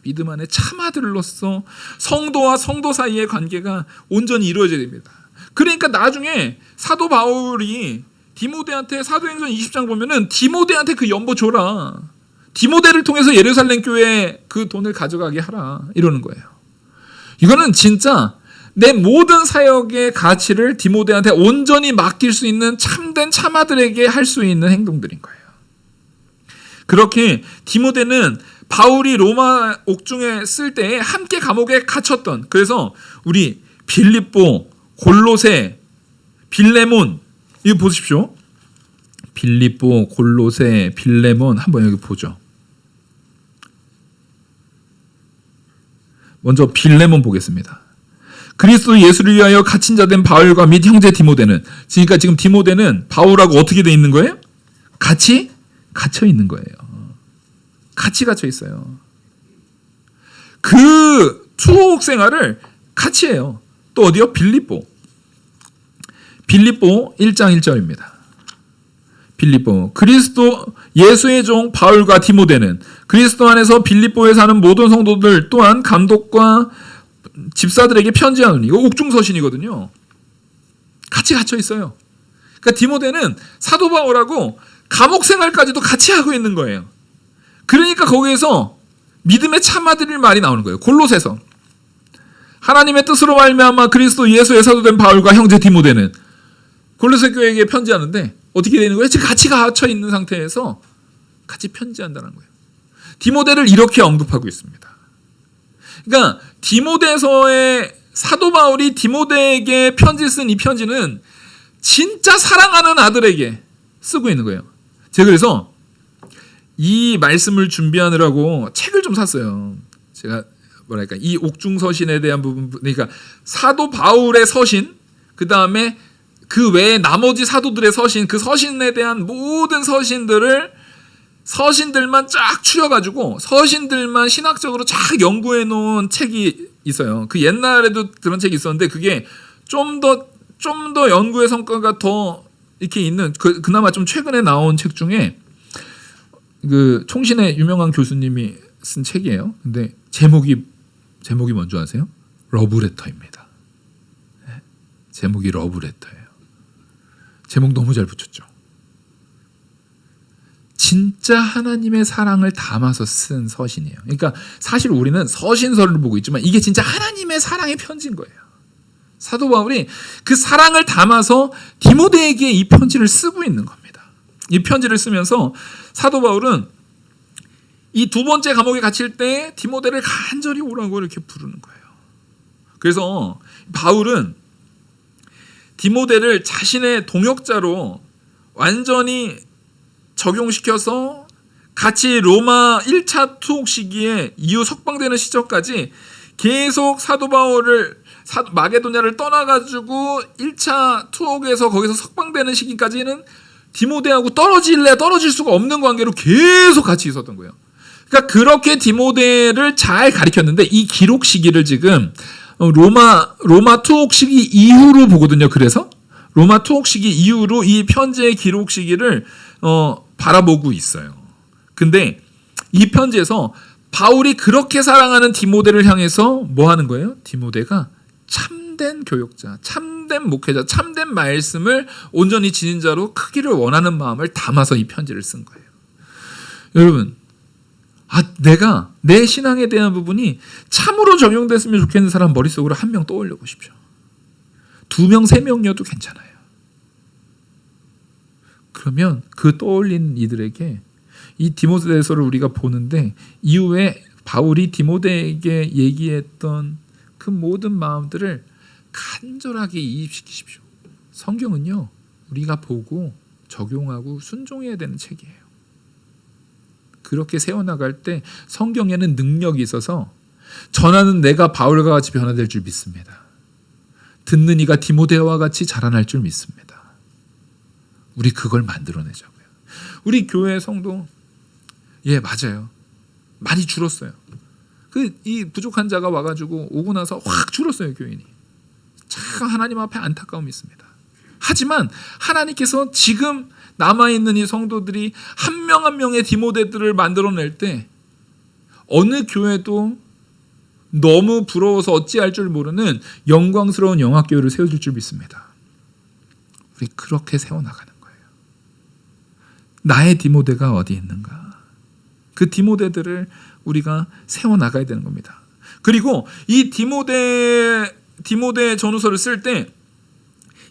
믿음 안에 참 아들로서 성도와 성도 사이의 관계가 온전히 이루어져야 됩니다. 그러니까 나중에 사도 바울이 디모데한테 사도행전 20장 보면은 디모데한테 그 연보 줘라. 디모데를 통해서 예루살렘 교회에 그 돈을 가져가게 하라. 이러는 거예요. 이거는 진짜 내 모든 사역의 가치를 디모데한테 온전히 맡길 수 있는 참된 참아들에게 할 수 있는 행동들인 거예요. 그렇게 디모데는 바울이 로마 옥중에 쓸 때에 함께 감옥에 갇혔던, 그래서 우리 빌립보, 골로새, 빌레몬 이거 보십시오. 빌립보, 골로새, 빌레몬 한번 여기 보죠. 먼저 빌레몬 보겠습니다. 그리스도 예수를 위하여 갇힌 자 된 바울과 및 형제 디모데는, 그러니까 지금 디모데는 바울하고 어떻게 돼 있는 거예요? 같이 갇혀 있는 거예요. 같이 갇혀 있어요. 그 투옥 생활을 같이 해요. 또 어디요? 빌립보 1장 1절입니다. 빌립보, 그리스도 예수의 종 바울과 디모데는 그리스도 안에서 빌립보에 사는 모든 성도들 또한 감독과 집사들에게 편지하노니, 이거 옥중서신이거든요. 같이 갇혀 있어요. 그러니까 디모데는 사도 바울하고 감옥 생활까지도 같이 하고 있는 거예요. 그러니까 거기에서 믿음의 참아들일 말이 나오는 거예요. 골로새서 하나님의 뜻으로 말미암아 그리스도 예수의 사도된 바울과 형제 디모데는, 골로새 교회에게 편지하는데 어떻게 되는 거예요? 지금 같이 갇혀 있는 상태에서 같이 편지한다는 거예요. 디모데를 이렇게 언급하고 있습니다. 그러니까 디모데서의 사도 바울이 디모데에게 편지 쓴 이 편지는 진짜 사랑하는 아들에게 쓰고 있는 거예요. 제가 그래서 이 말씀을 준비하느라고 책을 좀 샀어요. 제가 뭐랄까, 이 옥중서신에 대한 부분, 그러니까 사도 바울의 서신, 그 다음에 그 외에 나머지 사도들의 서신, 그 서신에 대한 모든 서신들만 쫙 추려가지고 서신들만 신학적으로 쫙 연구해 놓은 책이 있어요. 그 옛날에도 그런 책이 있었는데 그게 좀 더 연구의 성과가 더 이렇게 있는, 그나마 좀 최근에 나온 책 중에 그 총신의 유명한 교수님이 쓴 책이에요. 근데 제목이 뭔지 아세요? 러브레터입니다. 제목이 러브레터예요. 제목 너무 잘 붙였죠. 진짜 하나님의 사랑을 담아서 쓴 서신이에요. 그러니까 사실 우리는 서신서를 보고 있지만 이게 진짜 하나님의 사랑의 편지인 거예요. 사도 바울이 그 사랑을 담아서 디모데에게 이 편지를 쓰고 있는 겁니다. 이 편지를 쓰면서 사도 바울은 이 두 번째 감옥에 갇힐 때 디모데를 간절히 오라고 이렇게 부르는 거예요. 그래서 바울은 디모데를 자신의 동역자로 완전히 적용시켜서 같이 로마 1차 투옥 시기에 이후 석방되는 시절까지 계속 사도 바울을 마게도냐를 떠나가지고 1차 투옥에서 거기서 석방되는 시기까지는 디모데하고 떨어질 수가 없는 관계로 계속 같이 있었던 거예요. 그러니까 그렇게 디모데를 잘 가르쳤는데 이 기록 시기를 지금 로마 투옥 시기 이후로 보거든요. 그래서 로마 투옥 시기 이후로 이 편지의 기록 시기를 바라보고 있어요. 근데 이 편지에서 바울이 그렇게 사랑하는 디모데를 향해서 뭐 하는 거예요? 디모데가 참된 교역자, 참된 목회자, 참된 말씀을 온전히 지닌 자로 크기를 원하는 마음을 담아서 이 편지를 쓴 거예요. 여러분, 내가 내 신앙에 대한 부분이 참으로 적용됐으면 좋겠는 사람 머릿속으로 한 명 떠올려 보십시오. 2명, 3명이어도 괜찮아요. 그러면 그 떠올린 이들에게 이 디모데서를 우리가 보는데 이후에 바울이 디모데에게 얘기했던 그 모든 마음들을 간절하게 이입시키십시오. 성경은요, 우리가 보고 적용하고 순종해야 되는 책이에요. 그렇게 세워나갈 때 성경에는 능력이 있어서 전하는 내가 바울과 같이 변화될 줄 믿습니다. 듣는 이가 디모데와 같이 자라날 줄 믿습니다. 우리 그걸 만들어내자고요. 우리 교회 성도, 맞아요. 많이 줄었어요. 이 부족한 자가 와가지고 오고 나서 확 줄었어요, 교인이. 참 하나님 앞에 안타까움이 있습니다. 하지만 하나님께서 지금 남아있는 이 성도들이 한 명 한 명의 디모데들을 만들어낼 때 어느 교회도 너무 부러워서 어찌할 줄 모르는 영광스러운 영학교회를 세워줄 줄 믿습니다. 우리 그렇게 세워나가는 거예요. 나의 디모데가 어디 있는가? 그 디모데들을 우리가 세워나가야 되는 겁니다. 그리고 이 디모데 전후서를 쓸 때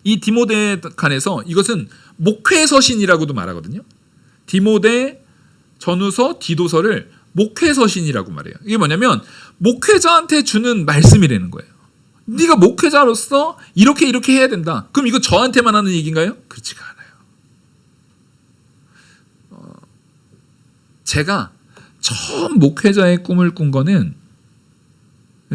이 디모데 칸에서 이것은 목회 서신이라고도 말하거든요. 디모데 전후서, 디도서를 목회서신이라고 말해요. 이게 뭐냐면 목회자한테 주는 말씀이라는 거예요. 네가 목회자로서 이렇게 해야 된다. 그럼 이거 저한테만 하는 얘기인가요? 그렇지가 않아요. 제가 처음 목회자의 꿈을 꾼 거는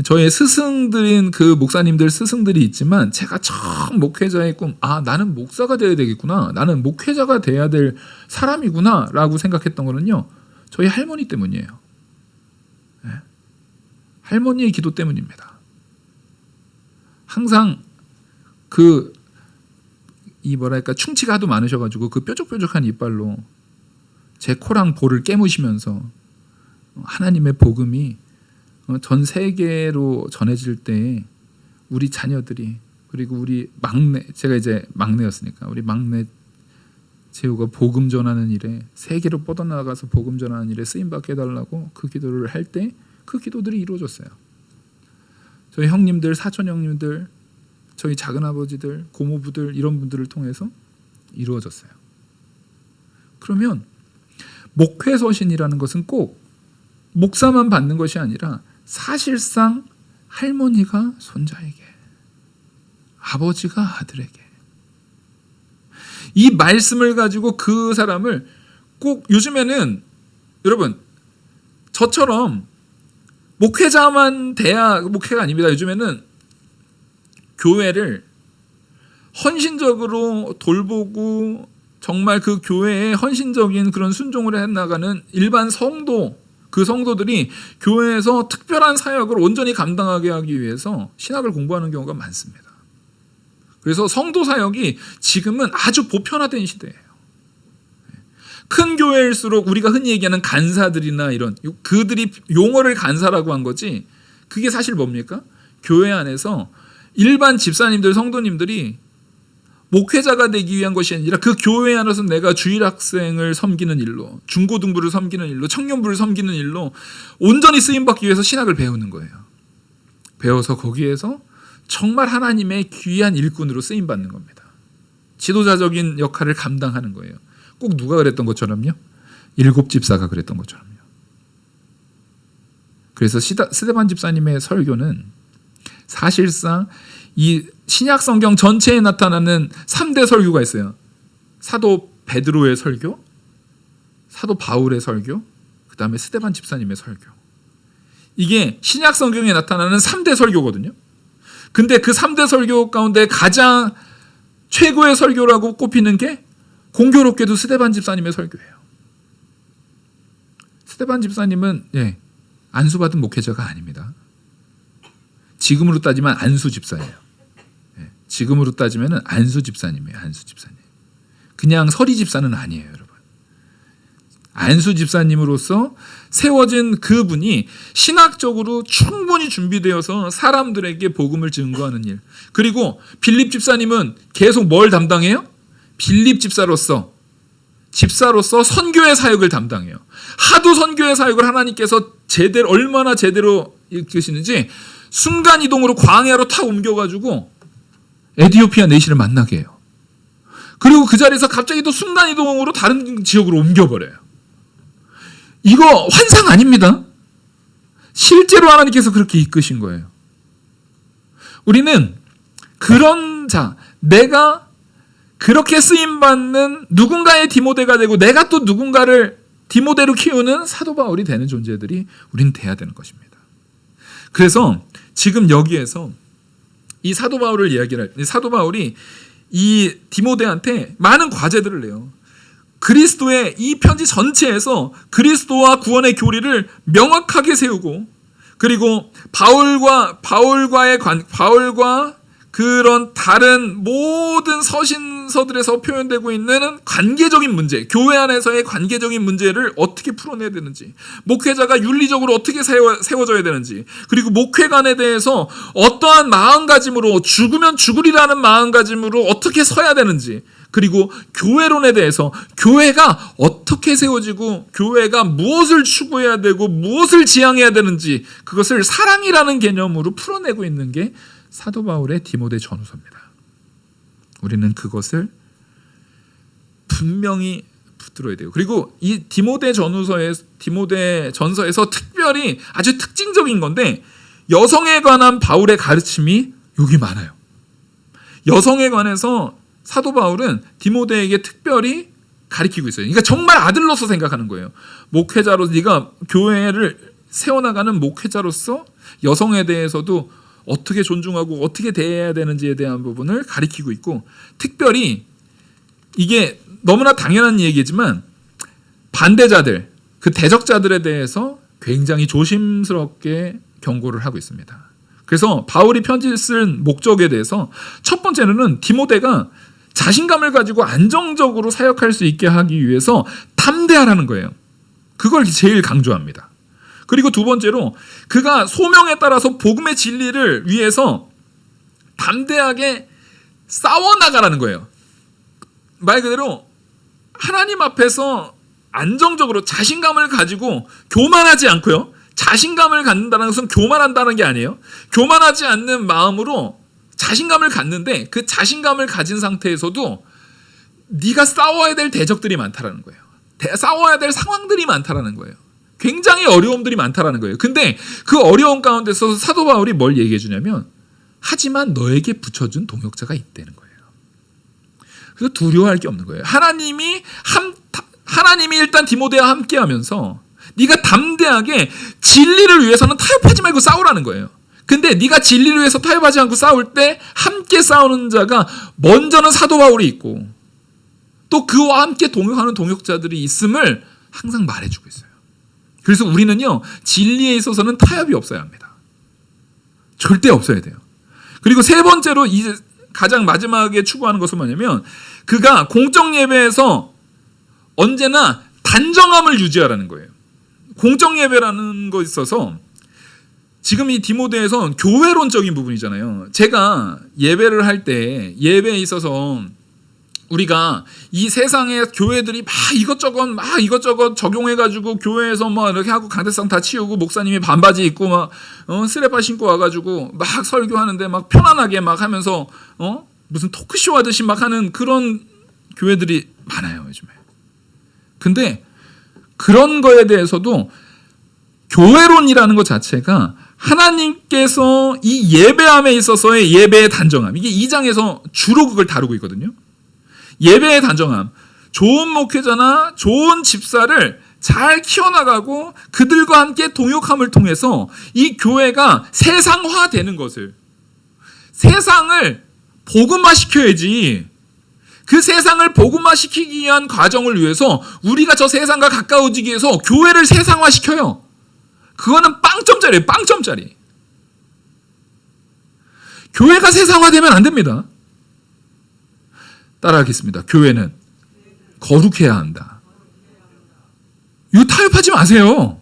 저의 스승들인 그 목사님들 스승들이 있지만 제가 처음 목회자의 꿈, 나는 목사가 되어야 되겠구나, 나는 목회자가 돼야 될 사람이구나 라고 생각했던 거는요, 저희 할머니 때문이에요. 네. 할머니의 기도 때문입니다. 항상 충치가 하도 많으셔가지고 그 뾰족뾰족한 이빨로 제 코랑 볼을 깨무시면서 하나님의 복음이 전 세계로 전해질 때 우리 자녀들이, 그리고 우리 막내, 제가 이제 막내였으니까 우리 막내 재우가 복음 전하는 일에, 세계로 뻗어나가서 복음 전하는 일에 쓰임받게 해달라고 그 기도를 할 때 그 기도들이 이루어졌어요. 저희 형님들, 사촌 형님들, 저희 작은아버지들, 고모부들, 이런 분들을 통해서 이루어졌어요. 그러면 목회서신이라는 것은 꼭 목사만 받는 것이 아니라 사실상 할머니가 손자에게, 아버지가 아들에게, 이 말씀을 가지고 그 사람을 꼭, 요즘에는 여러분 저처럼 목회자만 돼야 목회가 아닙니다. 요즘에는 교회를 헌신적으로 돌보고 정말 그 교회에 헌신적인 그런 순종을 해나가는 일반 성도, 그 성도들이 교회에서 특별한 사역을 온전히 감당하게 하기 위해서 신학을 공부하는 경우가 많습니다. 그래서 성도 사역이 지금은 아주 보편화된 시대예요. 큰 교회일수록 우리가 흔히 얘기하는 간사들이나 이런, 그들이 용어를 간사라고 한 거지, 그게 사실 뭡니까? 교회 안에서 일반 집사님들, 성도님들이 목회자가 되기 위한 것이 아니라 그 교회 안에서 내가 주일학생을 섬기는 일로, 중고등부를 섬기는 일로, 청년부를 섬기는 일로 온전히 쓰임받기 위해서 신학을 배우는 거예요. 배워서 거기에서 정말 하나님의 귀한 일꾼으로 쓰임받는 겁니다. 지도자적인 역할을 감당하는 거예요. 꼭 누가 그랬던 것처럼요? 7집사가 그랬던 것처럼요. 그래서 스데반 집사님의 설교는 사실상 이 신약 성경 전체에 나타나는 3대 설교가 있어요. 사도 베드로의 설교, 사도 바울의 설교, 그 다음에 스데반 집사님의 설교. 이게 신약 성경에 나타나는 3대 설교거든요. 근데 그 3대 설교 가운데 가장 최고의 설교라고 꼽히는 게 공교롭게도 스데반 집사님의 설교예요. 스데반 집사님은 안수받은 목회자가 아닙니다. 지금으로 따지면 안수 집사예요. 지금으로 따지면 안수 집사님이에요. 안수 집사님. 그냥 서리 집사는 아니에요, 여러분. 안수 집사님으로서 세워진 그분이 신학적으로 충분히 준비되어서 사람들에게 복음을 증거하는 일. 그리고 빌립 집사님은 계속 뭘 담당해요? 빌립 집사로서 선교의 사역을 담당해요. 하도 선교의 사역을 하나님께서 얼마나 제대로 이끄시는지 순간이동으로 광야로 탁 옮겨가지고 에티오피아 내시를 만나게 해요. 그리고 그 자리에서 갑자기 또 순간이동으로 다른 지역으로 옮겨버려요. 이거 환상 아닙니다. 실제로 하나님께서 그렇게 이끄신 거예요. 우리는 그런 자, 내가 그렇게 쓰임받는 누군가의 디모데가 되고 내가 또 누군가를 디모데로 키우는 사도 바울이 되는 존재들이 우리는 돼야 되는 것입니다. 그래서 지금 여기에서 이 사도 바울을 이야기를 할, 사도 바울이 이 디모데한테 많은 과제들을 내요. 그리스도의 이 편지 전체에서 그리스도와 구원의 교리를 명확하게 세우고, 그리고 바울과 그런 다른 모든 서신서들에서 표현되고 있는 관계적인 문제, 교회 안에서의 관계적인 문제를 어떻게 풀어내야 되는지, 목회자가 윤리적으로 어떻게 세워져야 되는지, 그리고 목회관에 대해서 어떠한 마음가짐으로, 죽으면 죽으리라는 마음가짐으로 어떻게 서야 되는지, 그리고 교회론에 대해서 교회가 어떻게 세워지고 교회가 무엇을 추구해야 되고 무엇을 지향해야 되는지, 그것을 사랑이라는 개념으로 풀어내고 있는 게 사도 바울의 디모데 전후서입니다. 우리는 그것을 분명히 붙들어야 돼요. 그리고 이 디모데 디모데 전서에서 특별히 아주 특징적인 건데 여성에 관한 바울의 가르침이 여기 많아요. 여성에 관해서 사도 바울은 디모데에게 특별히 가르치고 있어요. 그러니까 정말 아들로서 생각하는 거예요. 목회자로 네가 교회를 세워나가는 목회자로서 여성에 대해서도 어떻게 존중하고 어떻게 대해야 되는지에 대한 부분을 가르치고 있고, 특별히 이게 너무나 당연한 얘기지만 반대자들, 그 대적자들에 대해서 굉장히 조심스럽게 경고를 하고 있습니다. 그래서 바울이 편지를 쓴 목적에 대해서 첫 번째로는 디모데가 자신감을 가지고 안정적으로 사역할 수 있게 하기 위해서 담대하라는 거예요. 그걸 제일 강조합니다. 그리고 두 번째로 그가 소명에 따라서 복음의 진리를 위해서 담대하게 싸워나가라는 거예요. 말 그대로 하나님 앞에서 안정적으로 자신감을 가지고 교만하지 않고요. 자신감을 갖는다는 것은 교만한다는 게 아니에요. 교만하지 않는 마음으로 자신감을 갖는데 그 자신감을 가진 상태에서도 네가 싸워야 될 대적들이 많다라는 거예요. 싸워야 될 상황들이 많다라는 거예요. 굉장히 어려움들이 많다라는 거예요. 근데 그 어려움 가운데서 사도 바울이 뭘 얘기해 주냐면 하지만 너에게 붙여준 동역자가 있다는 거예요. 그래서 두려워할 게 없는 거예요. 하나님이 일단 디모데와 함께하면서 네가 담대하게 진리를 위해서는 타협하지 말고 싸우라는 거예요. 근데 네가 진리를 위해서 타협하지 않고 싸울 때 함께 싸우는 자가 먼저는 사도 바울이 있고 또 그와 함께 동역하는 동역자들이 있음을 항상 말해주고 있어요. 그래서 우리는요, 진리에 있어서는 타협이 없어야 합니다. 절대 없어야 돼요. 그리고 세 번째로 이제 가장 마지막에 추구하는 것은 뭐냐면 그가 공적 예배에서 언제나 단정함을 유지하라는 거예요. 공적 예배라는 거 있어서 지금 이 디모데에서 교회론적인 부분이잖아요. 제가 예배를 할 때 예배에 있어서 우리가 이 세상의 교회들이 막 이것저것 적용해가지고 교회에서 막 이렇게 하고 강대상 다 치우고 목사님이 반바지 입고 막 스레파 신고 와가지고 막 설교하는데 막 편안하게 막 하면서 무슨 토크쇼 하듯이 막 하는 그런 교회들이 많아요 요즘에. 근데 그런 거에 대해서도 교회론이라는 것 자체가 하나님께서 이 예배함에 있어서의 예배의 단정함, 이게 2장에서 주로 그걸 다루고 있거든요. 예배의 단정함, 좋은 목회자나 좋은 집사를 잘 키워나가고 그들과 함께 동역함을 통해서 이 교회가 세상화되는 것을, 세상을 복음화시켜야지. 그 세상을 복음화시키기 위한 과정을 위해서 우리가 저 세상과 가까워지기 위해서 교회를 세상화시켜요. 그거는 빵점짜리예요. 빵점짜리. 교회가 세상화되면 안 됩니다. 따라하겠습니다. 교회는 거룩해야 한다. 이거 타협하지 마세요.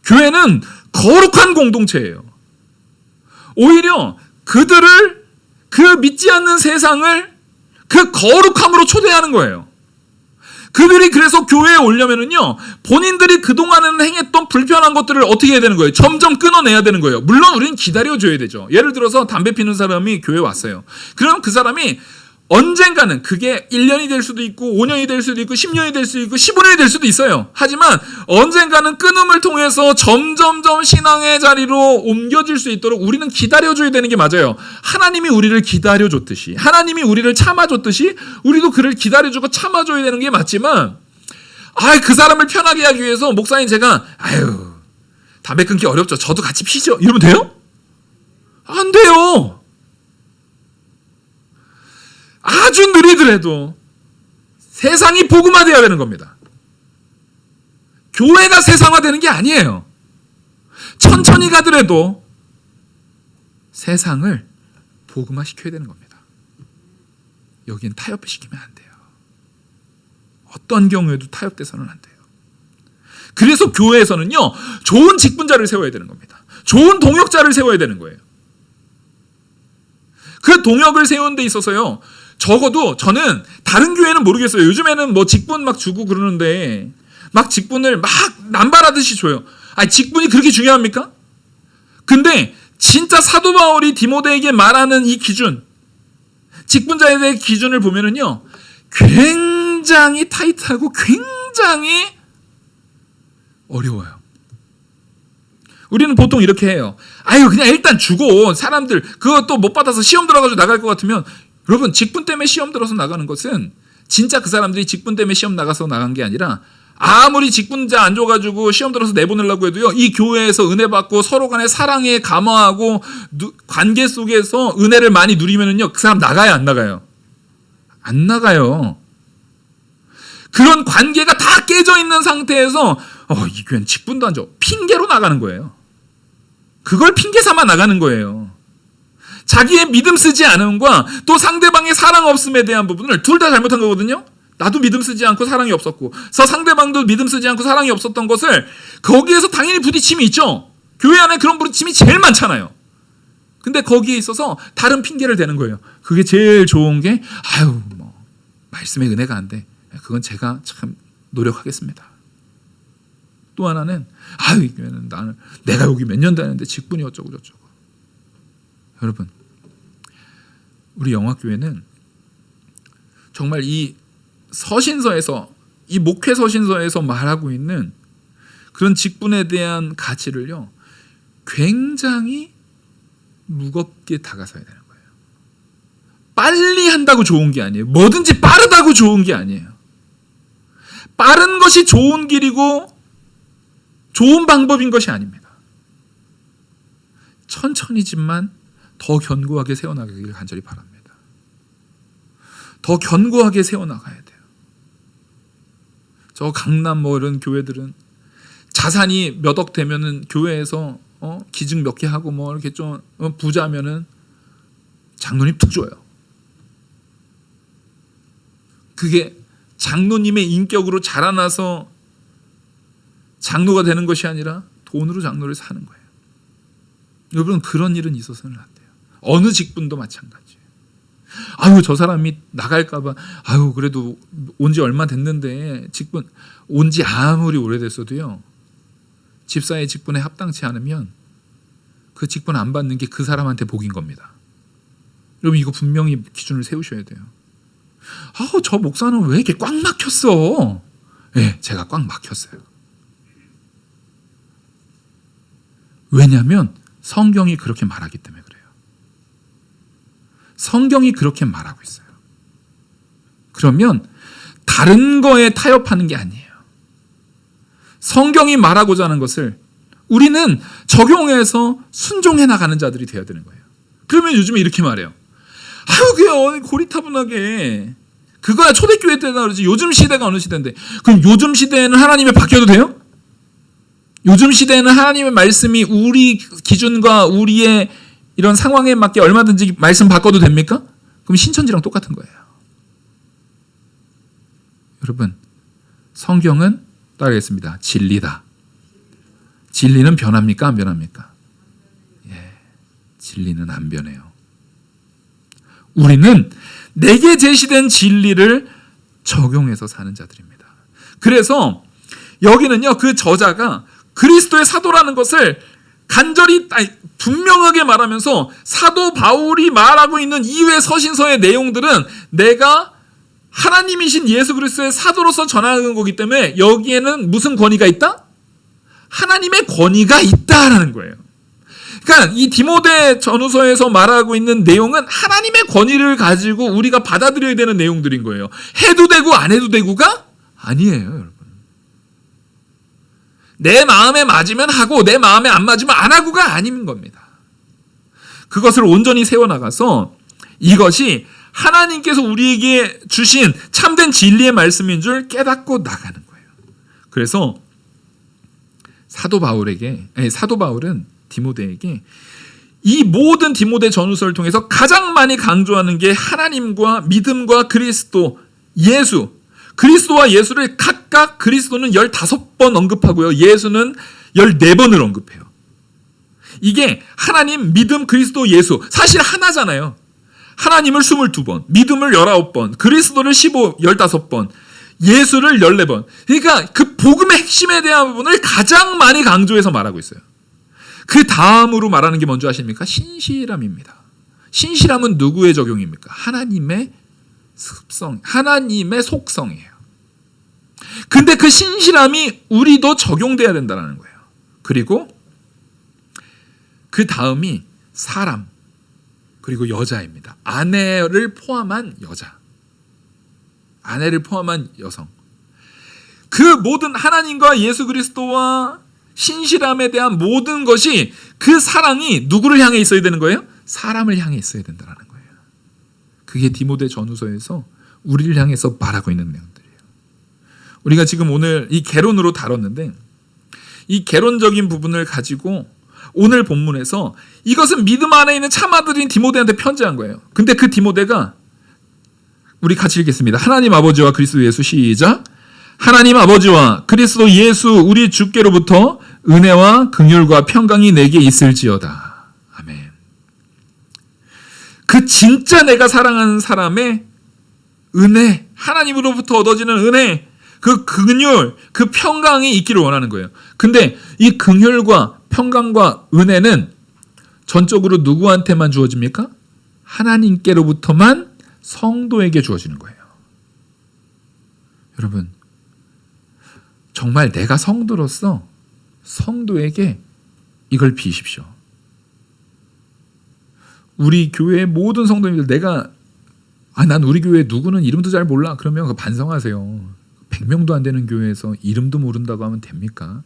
교회는 거룩한 공동체예요. 오히려 그들을, 그 믿지 않는 세상을 그 거룩함으로 초대하는 거예요. 그들이 그래서 교회에 오려면은요, 본인들이 그동안은 행했던 불편한 것들을 어떻게 해야 되는 거예요? 점점 끊어내야 되는 거예요. 물론 우리는 기다려줘야 되죠. 예를 들어서 담배 피는 사람이 교회에 왔어요. 그럼 그 사람이 언젠가는, 그게 1년이 될 수도 있고 5년이 될 수도 있고 10년이 될 수도 있고 15년이 될 수도 있어요. 하지만 언젠가는 끊음을 통해서 점점점 신앙의 자리로 옮겨질 수 있도록 우리는 기다려줘야 되는 게 맞아요. 하나님이 우리를 기다려줬듯이, 하나님이 우리를 참아줬듯이 우리도 그를 기다려주고 참아줘야 되는 게 맞지만, 그 사람을 편하게 하기 위해서 목사님 제가 담배 끊기 어렵죠. 저도 같이 피죠. 이러면 돼요? 안 돼요. 아주 느리더라도 세상이 복음화되어야 되는 겁니다. 교회가 세상화되는 게 아니에요. 천천히 가더라도 세상을 복음화시켜야 되는 겁니다. 여기는 타협시키면 안 돼요. 어떤 경우에도 타협돼서는 안 돼요. 그래서 교회에서는요, 좋은 직분자를 세워야 되는 겁니다. 좋은 동역자를 세워야 되는 거예요. 그 동역을 세우는 데 있어서요, 적어도 저는 다른 교회는 모르겠어요. 요즘에는 뭐 직분 막 주고 그러는데 막 직분을 막 남발하듯이 줘요. 직분이 그렇게 중요합니까? 근데 진짜 사도 바울이 디모데에게 말하는 이 기준, 직분자에 대한 기준을 보면은요, 굉장히 타이트하고 굉장히 굉장히 어려워요. 우리는 보통 이렇게 해요. 아유, 그냥 일단 주고 사람들 그것도 못 받아서 시험 들어가지고 나갈 것 같으면, 여러분, 직분 때문에 시험 들어서 나가는 것은 진짜 그 사람들이 직분 때문에 시험 나가서 나간 게 아니라, 아무리 직분자 안 줘가지고 시험 들어서 내보내려고 해도요, 이 교회에서 은혜 받고 서로 간에 사랑에 감화하고 관계 속에서 은혜를 많이 누리면은요, 그 사람 나가요, 안 나가요? 안 나가요. 그런 관계가 다 깨져 있는 상태에서 이 교회는 직분도 안 줘, 핑계로 나가는 거예요. 그걸 핑계 삼아 나가는 거예요. 자기의 믿음 쓰지 않음과 또 상대방의 사랑 없음에 대한 부분을 둘 다 잘못한 거거든요. 나도 믿음 쓰지 않고 사랑이 없었고, 상대방도 믿음 쓰지 않고 사랑이 없었던 것을, 거기에서 당연히 부딪힘이 있죠. 교회 안에 그런 부딪힘이 제일 많잖아요. 근데 거기에 있어서 다른 핑계를 대는 거예요. 그게 제일 좋은 게, 말씀의 은혜가 안 돼. 그건 제가 참 노력하겠습니다. 또 하나는, 이 교회는 내가 여기 몇 년 다녔는데 직분이 어쩌고 저쩌고. 여러분, 우리 영화교회는 정말 이 서신서에서, 이 목회 서신서에서 말하고 있는 그런 직분에 대한 가치를요, 굉장히 무겁게 다가서야 되는 거예요. 빨리 한다고 좋은 게 아니에요. 뭐든지 빠르다고 좋은 게 아니에요. 빠른 것이 좋은 길이고 좋은 방법인 것이 아닙니다. 천천히지만 더 견고하게 세워나가기를 간절히 바랍니다. 더 견고하게 세워나가야 돼요. 저 강남 이런 교회들은 자산이 몇 억 되면은 교회에서 기증 몇 개 하고 이렇게 좀 부자면은 장로님 툭 줘요. 그게 장로님의 인격으로 자라나서 장로가 되는 것이 아니라 돈으로 장로를 사는 거예요. 여러분, 그런 일은 있어서는 안 돼요. 어느 직분도 마찬가지예요. 저 사람이 나갈까봐, 그래도 온 지 얼마 됐는데, 직분, 온 지 아무리 오래됐어도요, 집사의 직분에 합당치 않으면 그 직분 안 받는 게 그 사람한테 복인 겁니다. 여러분, 이거 분명히 기준을 세우셔야 돼요. 저 목사는 왜 이렇게 꽉 막혔어? 네, 제가 꽉 막혔어요. 왜냐하면 성경이 그렇게 말하기 때문에 그래요. 성경이 그렇게 말하고 있어요. 그러면 다른 거에 타협하는 게 아니에요. 성경이 말하고자 하는 것을 우리는 적용해서 순종해 나가는 자들이 되어야 되는 거예요. 그러면 요즘에 이렇게 말해요. 그게 고리타분하게, 그거야 초대교회 때나 그러지. 요즘 시대가 어느 시대인데. 그럼 요즘 시대에는 하나님의 바뀌어도 돼요? 요즘 시대에는 하나님의 말씀이 우리 기준과 우리의 이런 상황에 맞게 얼마든지 말씀 바꿔도 됩니까? 그럼 신천지랑 똑같은 거예요. 여러분, 성경은 따르겠습니다. 진리다. 진리는 변합니까? 안 변합니까? 진리는 안 변해요. 우리는 내게 제시된 진리를 적용해서 사는 자들입니다. 그래서 여기는요, 그 저자가 그리스도의 사도라는 것을 간절히 분명하게 말하면서, 사도 바울이 말하고 있는 이외의 서신서의 내용들은 내가 하나님이신 예수 그리스도의 사도로서 전하는 거기 때문에 여기에는 무슨 권위가 있다? 하나님의 권위가 있다라는 거예요. 그러니까 이 디모데 전후서에서 말하고 있는 내용은 하나님의 권위를 가지고 우리가 받아들여야 되는 내용들인 거예요. 해도 되고 안 해도 되고가 아니에요, 여러분. 내 마음에 맞으면 하고 내 마음에 안 맞으면 안 하고가 아닌 겁니다. 그것을 온전히 세워나가서 이것이 하나님께서 우리에게 주신 참된 진리의 말씀인 줄 깨닫고 나가는 거예요. 그래서 사도 바울은 디모데에게 이 모든 디모데 전후서를 통해서 가장 많이 강조하는 게 하나님과 믿음과 그리스도, 예수, 그리스도와 예수를 각각 그리스도는 15번 언급하고요, 예수는 14번을 언급해요. 이게 하나님, 믿음, 그리스도, 예수, 사실 하나잖아요. 하나님을 22번, 믿음을 19번, 그리스도를 15번, 예수를 14번. 그러니까 그 복음의 핵심에 대한 부분을 가장 많이 강조해서 말하고 있어요. 그 다음으로 말하는 게 뭔지 아십니까? 신실함입니다. 신실함은 누구의 적용입니까? 하나님의 습성, 하나님의 속성이에요. 근데 그 신실함이 우리도 적용돼야 된다는 거예요. 그리고 그 다음이 사람, 그리고 여자입니다. 아내를 포함한 여자, 아내를 포함한 여성. 그 모든 하나님과 예수 그리스도와 신실함에 대한 모든 것이, 그 사랑이 누구를 향해 있어야 되는 거예요? 사람을 향해 있어야 된다는 거예요. 그게 디모데 전후서에서 우리를 향해서 말하고 있는 내용들이에요. 우리가 지금 오늘 이 개론으로 다뤘는데, 이 개론적인 부분을 가지고 오늘 본문에서 이것은 믿음 안에 있는 참아들인 디모데한테 편지한 거예요. 근데 그 디모데가, 우리 같이 읽겠습니다. 하나님 아버지와 그리스도 예수, 시작. 하나님 아버지와 그리스도 예수 우리 주께로부터 은혜와 긍휼과 평강이 내게 있을지어다. 아멘. 그 진짜 내가 사랑하는 사람의 은혜, 하나님으로부터 얻어지는 은혜, 그 긍휼, 그 평강이 있기를 원하는 거예요. 근데 이 긍휼과 평강과 은혜는 전적으로 누구한테만 주어집니까? 하나님께로부터만 성도에게 주어지는 거예요. 여러분, 정말 내가 성도로서 성도에게 이걸 비십시오. 우리 교회의 모든 성도님들, 난 우리 교회 누구는 이름도 잘 몰라, 그러면 그거 반성하세요. 100명도 안 되는 교회에서 이름도 모른다고 하면 됩니까?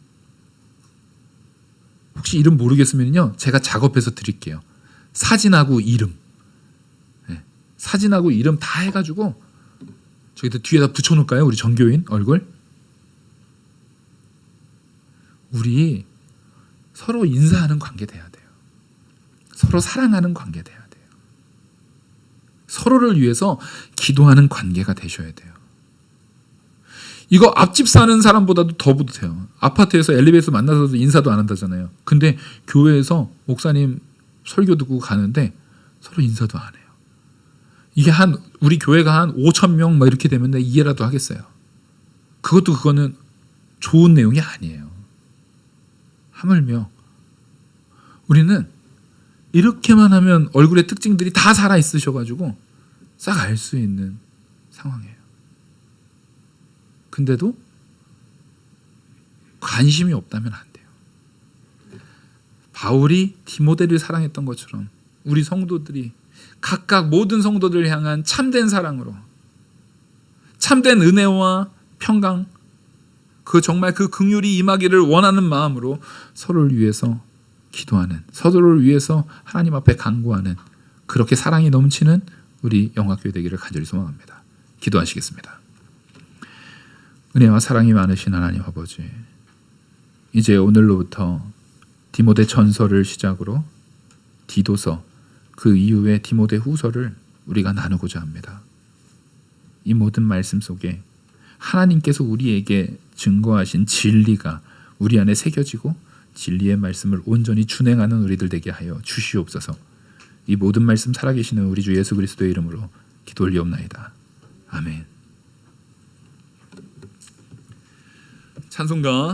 혹시 이름 모르겠으면요, 제가 작업해서 드릴게요. 사진하고 이름, 사진하고 이름 다 해가지고 저기다 뒤에다 붙여놓을까요? 우리 전교인 얼굴. 우리 서로 인사하는 관계 돼야 돼요. 서로 사랑하는 관계 돼야 돼요. 서로를 위해서 기도하는 관계가 되셔야 돼요. 이거 앞집 사는 사람보다도 더 못해요. 아파트에서 엘리베이터 만나서도 인사도 안 한다잖아요. 근데 교회에서 목사님 설교 듣고 가는데 서로 인사도 안 해요. 이게 우리 교회가 한 5,000명 막 이렇게 되면 이해라도 하겠어요. 그거는 좋은 내용이 아니에요. 하물며 우리는 이렇게만 하면 얼굴의 특징들이 다 살아 있으셔가지고 싹 알 수 있는 상황이에요. 근데도 관심이 없다면 안 돼요. 바울이 디모데를 사랑했던 것처럼 우리 성도들이 각각 모든 성도들을 향한 참된 사랑으로, 참된 은혜와 평강, 정말 그 긍휼이 임하기를 원하는 마음으로 서로를 위해서 기도하는, 서로를 위해서 하나님 앞에 간구하는, 그렇게 사랑이 넘치는 우리 영화교회 되기를 간절히 소망합니다. 기도하시겠습니다. 은혜와 사랑이 많으신 하나님 아버지, 이제 오늘로부터 디모데 전서를 시작으로 디도서, 그 이후에 디모데 후서를 우리가 나누고자 합니다. 이 모든 말씀 속에 하나님께서 우리에게 증거하신 진리가 우리 안에 새겨지고 진리의 말씀을 온전히 준행하는 우리들 되게 하여 주시옵소서. 이 모든 말씀 살아계시는 우리 주 예수 그리스도의 이름으로 기도 올리옵나이다. 아멘. 찬송가